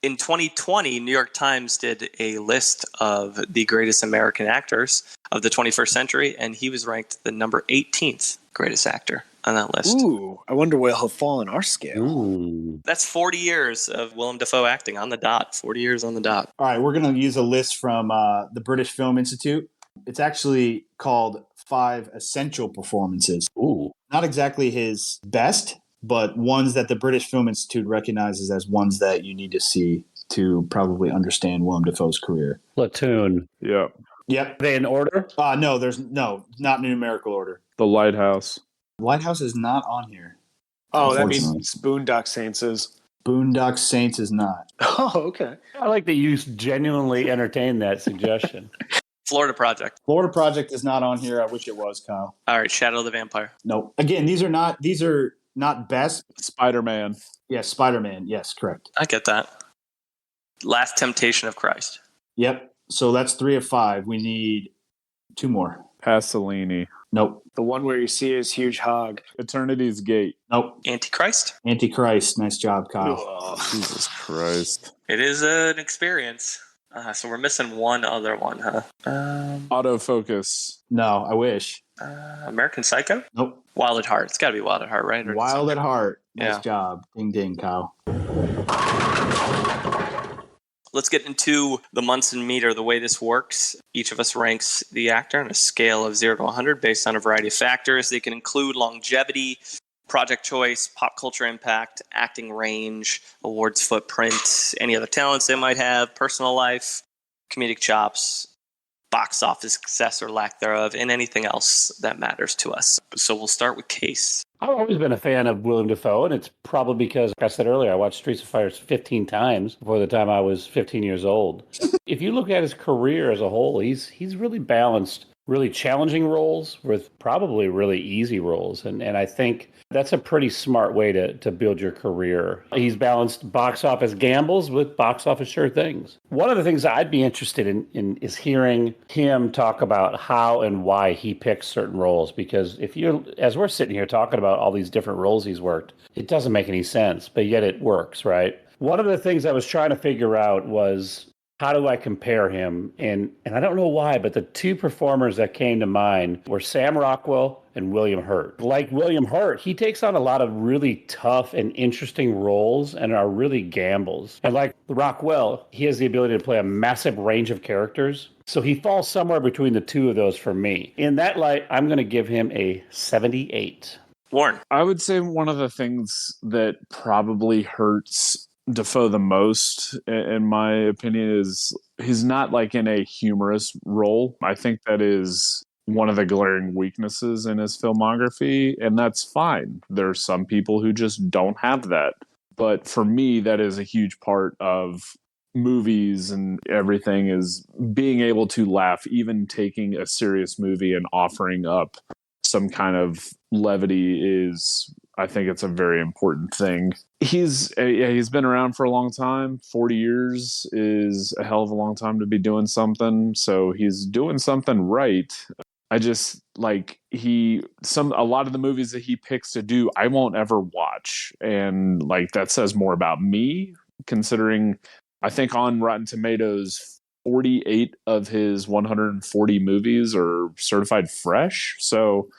in 2020, New York Times did a list of the greatest American actors of the 21st century, and he was ranked the number 18th greatest actor on that list. Ooh, I wonder where he'll fall in our scale. Ooh. That's 40 years of Willem Dafoe acting on the dot. 40 years on the dot. All right, we're going to use a list from the British Film Institute. It's actually called 5 Essential Performances. Ooh. Not exactly his best, but ones that the British Film Institute recognizes as ones that you need to see to probably understand Willem Dafoe's career. Platoon. Yep. Yep. Are they in order? No, not in numerical order. The Lighthouse. Lighthouse is not on here. Oh, that means Boondock Saints is. Boondock Saints is not. Oh, okay. I like that you genuinely entertained that suggestion. Florida Project. Florida Project is not on here. I wish it was, Kyle. All right, Shadow of the Vampire. Nope. Again, these are not best. Spider-Man. Yes, Spider-Man. Yes, correct. I get that. Last Temptation of Christ. Yep. So that's 3 of 5. We need 2 more. Pasolini. Nope. The one where you see his huge hog. Eternity's Gate. Nope. Antichrist? Antichrist. Nice job, Kyle. Ugh. Jesus Christ. It is an experience. So we're missing one other one, huh? Autofocus. No, I wish. American Psycho? Nope. Wild at Heart. It's got to be Wild at Heart, right? Or Wild at Heart. Nice Yeah. job. Ding, ding, Kyle. Let's get into the Munson Meter. The way this works, each of us ranks the actor on a scale of 0 to 100 based on a variety of factors. They can include longevity, project choice, pop culture impact, acting range, awards footprint, any other talents they might have, personal life, comedic chops, box office success or lack thereof, and anything else that matters to us. So we'll start with Case. I've always been a fan of Willem Dafoe, and it's probably because, like I said earlier, I watched Streets of Fire 15 times before the time I was 15 years old. If you look at his career as a whole, he's really balanced really challenging roles with probably really easy roles. And I think that's a pretty smart way to build your career. He's balanced box office gambles with box office sure things. One of the things I'd be interested in is hearing him talk about how and why he picks certain roles. Because as we're sitting here talking about all these different roles he's worked, it doesn't make any sense, but yet it works, right? One of the things I was trying to figure out was, how do I compare him? And I don't know why, but the 2 performers that came to mind were Sam Rockwell and William Hurt. Like William Hurt, he takes on a lot of really tough and interesting roles and are really gambles. And like Rockwell, he has the ability to play a massive range of characters. So he falls somewhere between the 2 of those for me. In that light, I'm going to give him a 78. Warren. I would say one of the things that probably hurts Dafoe the most, in my opinion, is he's not like in a humorous role. I think that is one of the glaring weaknesses in his filmography, and that's fine. There are some people who just don't have that. But for me, that is a huge part of movies and everything, is being able to laugh, even taking a serious movie and offering up some kind of levity is, I think it's a very important thing. He's been around for a long time. 40 years is a hell of a long time to be doing something. So he's doing something right. I just like a lot of the movies that he picks to do, I won't ever watch. And like that says more about me, considering I think on Rotten Tomatoes, 48 of his 140 movies are certified fresh. So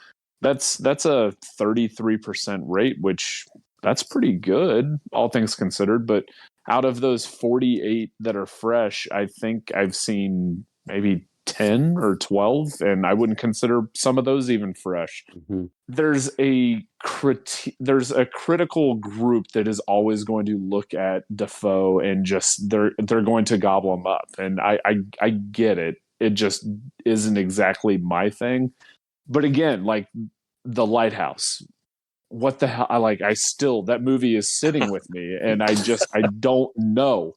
that's a 33% rate, which that's pretty good, all things considered. But out of those 48 that are fresh, I think I've seen maybe 10 or 12, and I wouldn't consider some of those even fresh. Mm-hmm. There's a critical group that is always going to look at Dafoe and just they're going to gobble him up, and I get it. It just isn't exactly my thing. But again, like The Lighthouse, what the hell? That movie is sitting with me, and I don't know.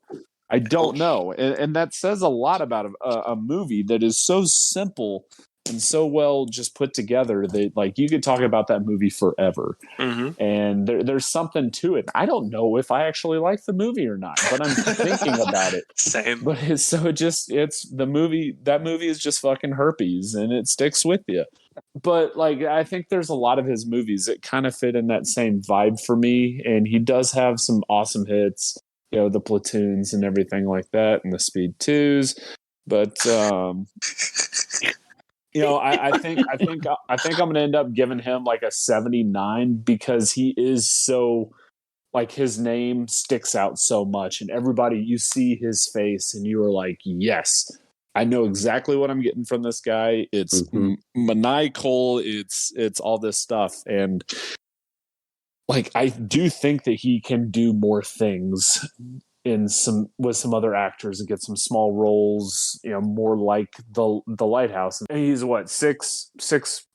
I don't know. And that says a lot about a movie that is so simple and so well just put together that like you could talk about that movie forever. Mm-hmm. And there's something to it. I don't know if I actually like the movie or not, but I'm thinking about it. Same. But it's the movie. That movie is just fucking herpes, and it sticks with you. But like I think there's a lot of his movies that kind of fit in that same vibe for me, and he does have some awesome hits, you know, the Platoons and everything like that, and the Speed 2s. But you know, I think I'm going to end up giving him like a 79 because he is so, like, his name sticks out so much, and everybody, you see his face and you are like, yes, I know exactly what I'm getting from this guy. It's maniacal. It's all this stuff. And like, I do think that he can do more things with some other actors and get some small roles, you know, more like the Lighthouse. And he's what, six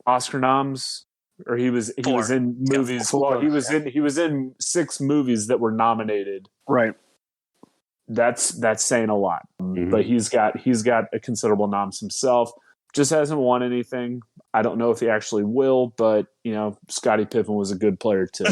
Oscar noms, or he was in movies. Yeah, well, he was in 6 movies that were nominated. Right. That's saying a lot. Mm-hmm. But he's got a considerable noms himself. Just hasn't won anything. I don't know if he actually will, but you know, Scottie Pippen was a good player too.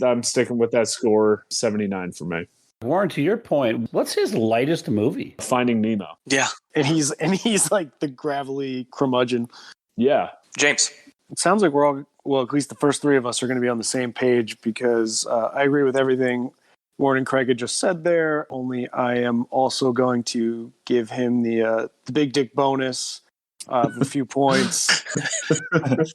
I'm sticking with that score, 79 for me. Warren, to your point, what's his lightest movie? Finding Nemo. Yeah, and he's like the gravelly curmudgeon. Yeah. James. It sounds like we're all, well, at least the first three of us are going to be on the same page because I agree with everything Warren and Craig had just said there. Only I am also going to give him the big dick bonus of a few points.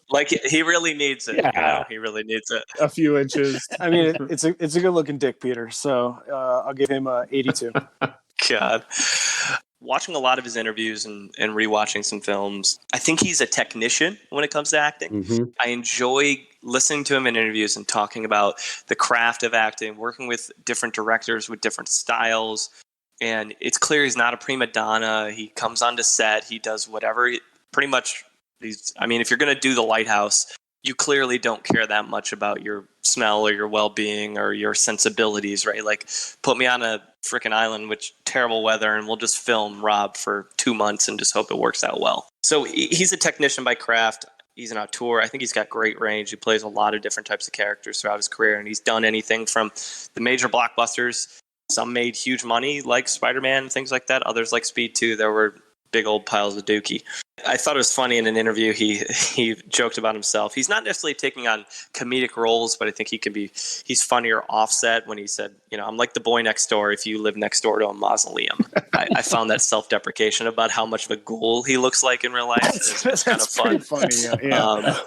Like he really needs it. Yeah. You know? He really needs it. A few inches. I mean, it's a good looking dick, Peter. So I'll give him 82. God. Watching a lot of his interviews and rewatching some films, I think he's a technician when it comes to acting. Mm-hmm. I enjoy listening to him in interviews and talking about the craft of acting, working with different directors with different styles. And it's clear he's not a prima donna. He comes onto set. He does whatever. Pretty much, if you're going to do The Lighthouse, you clearly don't care that much about your smell or your well-being or your sensibilities, right? Like, put me on a freaking island with terrible weather and we'll just film Rob for 2 months and just hope it works out well. So he's a technician by craft. He's an auteur. I think he's got great range. He plays a lot of different types of characters throughout his career, and he's done anything from the major blockbusters. Some made huge money, like Spider-Man, things like that. Others, like Speed 2, there were big old piles of dookie. I thought it was funny in an interview, he joked about himself. He's not necessarily taking on comedic roles, but I think he's funnier offset when he said, I'm like the boy next door if you live next door to a mausoleum. I found that self-deprecation about how much of a ghoul he looks like in real life. It's kind of fun. Funny, yeah.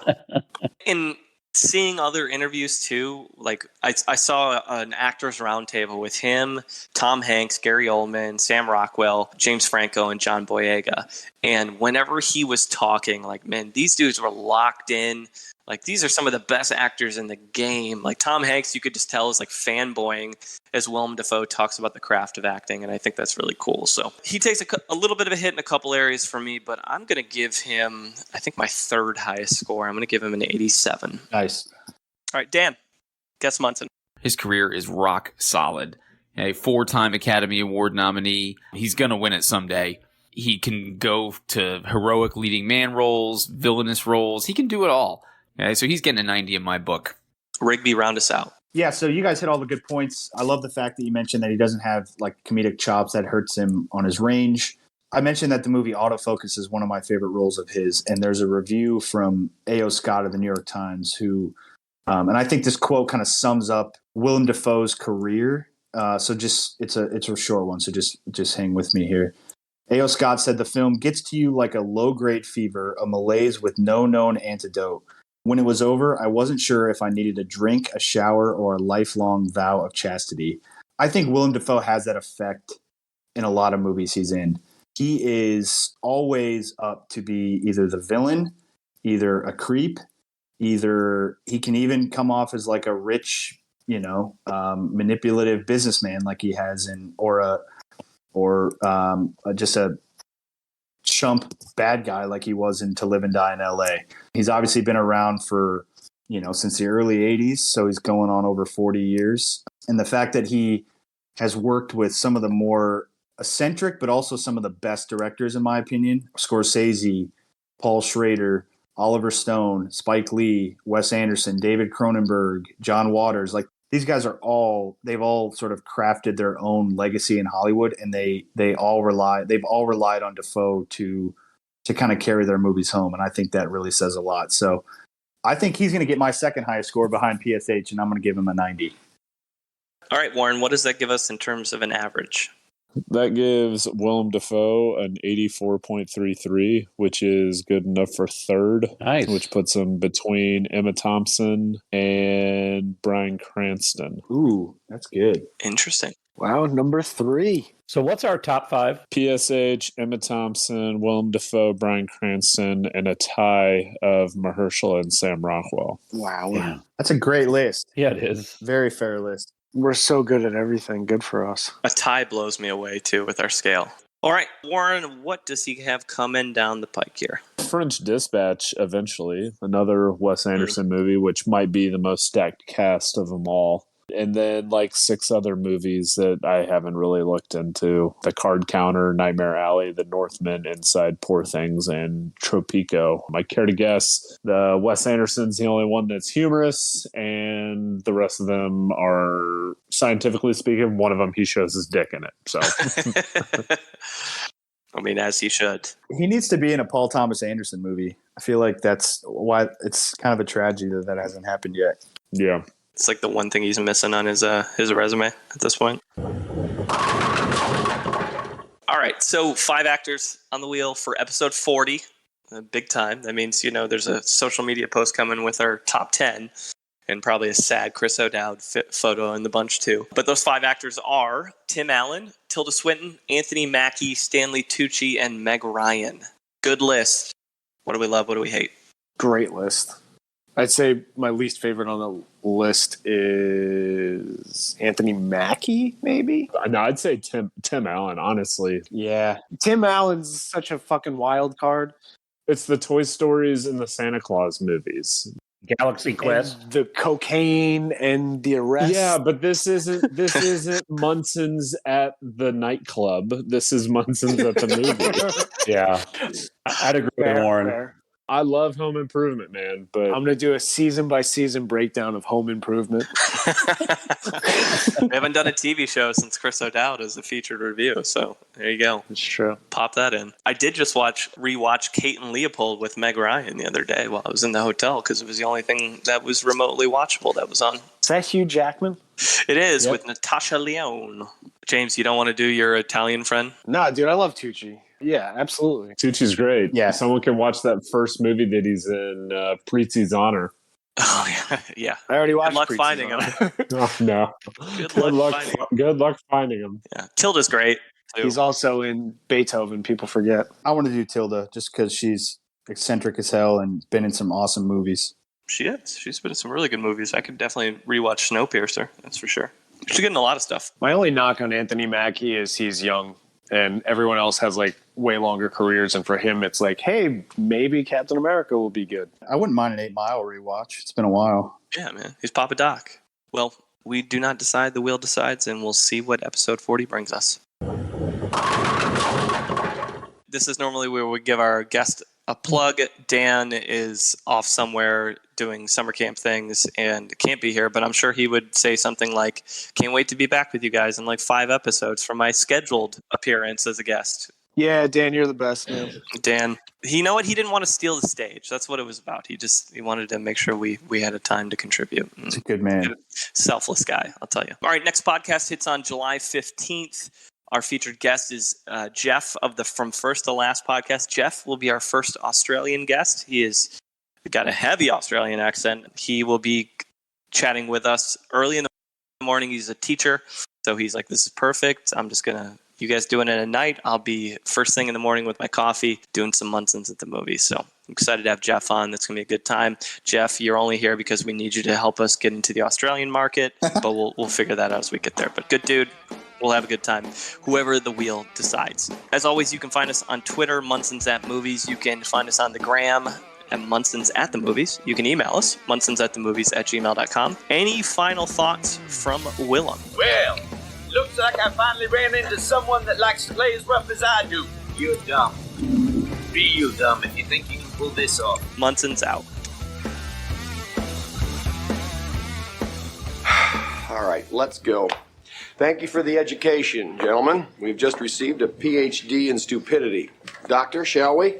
In seeing other interviews too, like I saw an actors roundtable with him, Tom Hanks, Gary Oldman, Sam Rockwell, James Franco, and John Boyega. And whenever he was talking, like, man, these dudes were locked in. Like, these are some of the best actors in the game. Like, Tom Hanks, you could just tell is like fanboying as Willem Dafoe talks about the craft of acting, and I think that's really cool. So he takes a little bit of a hit in a couple areas for me, but I'm going to give him, I think, my third highest score. I'm going to give him an 87. Nice. All right, Dan, guess Munson. His career is rock solid. A 4-time Academy Award nominee. He's going to win it someday. He can go to heroic leading man roles, villainous roles. He can do it all. Okay, so he's getting a 90 in my book. Rigby, round us out. Yeah, so you guys hit all the good points. I love the fact that you mentioned that he doesn't have like comedic chops that hurts him on his range. I mentioned that the movie Autofocus is one of my favorite roles of his, and there's a review from A.O. Scott of the New York Times who, and I think this quote kind of sums up Willem Dafoe's career. So just it's a short one, so just hang with me here. A.O. Scott said the film gets to you like a low-grade fever, a malaise with no known antidote. When it was over, I wasn't sure if I needed a drink, a shower, or a lifelong vow of chastity. I think Willem Dafoe has that effect in a lot of movies he's in. He is always up to be either the villain, either a creep, either he can even come off as like a rich, manipulative businessman like he has in, or just a chump bad guy like he was in To Live and Die in LA. He's obviously been around for, since the early 80s, so he's going on over 40 years. And the fact that he has worked with some of the more eccentric, but also some of the best directors, in my opinion, Scorsese, Paul Schrader, Oliver Stone, Spike Lee, Wes Anderson, David Cronenberg, John Waters, like these guys they've all sort of crafted their own legacy in Hollywood, and they've all relied on Dafoe to kind of carry their movies home. And I think that really says a lot. So I think he's going to get my second highest score behind PSH, and I'm going to give him a 90. All right, Warren, what does that give us in terms of an average? That gives Willem Dafoe an 84.33, which is good enough for third. Nice. Which puts him between Emma Thompson and Bryan Cranston. Ooh, that's good. Interesting. Wow, number 3. So what's our top 5? PSH, Emma Thompson, Willem Dafoe, Bryan Cranston, and a tie of Mahershala and Sam Rockwell. Wow. Yeah. That's a great list. Yeah, it is. Very fair list. We're so good at everything. Good for us. A tie blows me away, too, with our scale. All right, Warren, what does he have coming down the pike here? French Dispatch, eventually. Another Wes Anderson movie, which might be the most stacked cast of them all. And then like 6 other movies that I haven't really looked into. The Card Counter, Nightmare Alley, The Northman, Inside Poor Things, and Tropico. I care to guess the Wes Anderson's the only one that's humorous, and the rest of them are, scientifically speaking, one of them he shows his dick in it. So I mean, as he should. He needs to be in a Paul Thomas Anderson movie. I feel like that's why it's kind of a tragedy that hasn't happened yet. yeah. It's like the one thing he's missing on his resume at this point. All right, so 5 actors on the wheel for episode 40. Big time. That means, there's a social media post coming with our top 10 and probably a sad Chris O'Dowd photo in the bunch too. But those 5 actors are Tim Allen, Tilda Swinton, Anthony Mackie, Stanley Tucci, and Meg Ryan. Good list. What do we love? What do we hate? Great list. I'd say my least favorite on the list is Anthony Mackie, maybe? No, I'd say Tim Allen, honestly. Yeah. Tim Allen's such a fucking wild card. It's the Toy Stories and the Santa Claus movies. Galaxy Quest. And the cocaine and the arrest. Yeah, but this isn't Munson's at the nightclub. This is Munson's at the movie. Yeah. I'd agree with Warren. Fair. I love Home Improvement, man, but I'm going to do a season-by-season breakdown of Home Improvement. We haven't done a TV show since Chris O'Dowd as a featured review, so there you go. It's true. Pop that in. I did just rewatch Kate and Leopold with Meg Ryan the other day while I was in the hotel because it was the only thing that was remotely watchable that was on. Is that Hugh Jackman? It is, with Natasha Lyonne. James, you don't want to do your Italian friend? Nah, dude, I love Tucci. Yeah, absolutely. Tucci's great. Yeah. Someone can watch that first movie that he's in, Prizzi's Honor. Oh, yeah. I already watched Good luck Preaches finding on him. it. Oh, no. Good luck finding him. Yeah. Tilda's great. Too. He's also in Beethoven, people forget. I want to do Tilda just because she's eccentric as hell and been in some awesome movies. She is. She's been in some really good movies. I could definitely rewatch Snowpiercer. That's for sure. She's getting a lot of stuff. My only knock on Anthony Mackie is he's young, and everyone else has like way longer careers. And for him, it's like, hey, maybe Captain America will be good. I wouldn't mind an 8 Mile rewatch. It's been a while. Yeah, man. He's Papa Doc. Well, we do not decide. The wheel decides, and we'll see what episode 40 brings us. This is normally where we give our guest a plug. Dan is off somewhere doing summer camp things and can't be here, but I'm sure he would say something like, can't wait to be back with you guys in like 5 episodes for my scheduled appearance as a guest. Yeah, Dan, you're the best, man. Dan, you know what? He didn't want to steal the stage. That's what it was about. He wanted to make sure we had a time to contribute. He's a good man. Selfless guy, I'll tell you. All right, next podcast hits on July 15th. Our featured guest is Jeff of the From First to Last podcast. Jeff will be our first Australian guest. He has got a heavy Australian accent. He will be chatting with us early in the morning. He's a teacher, so he's like, this is perfect. I'm just going to, you guys doing it at night. I'll be first thing in the morning with my coffee doing some Munsons at the movies. So I'm excited to have Jeff on. That's going to be a good time. Jeff, you're only here because we need you to help us get into the Australian market, but we'll figure that out as we get there. But good dude. We'll have a good time, whoever the wheel decides. As always, you can find us on Twitter, Munsons at Movies. You can find us on the gram at Munsons at the Movies. You can email us, munsonsatthemovies@gmail.com. Any final thoughts from Willem? Well, looks like I finally ran into someone that likes to play as rough as I do. You're dumb. Real dumb if you think you can pull this off. Munsons out. All right, let's go. Thank you for the education, gentlemen. We've just received a PhD in stupidity. Doctor, shall we?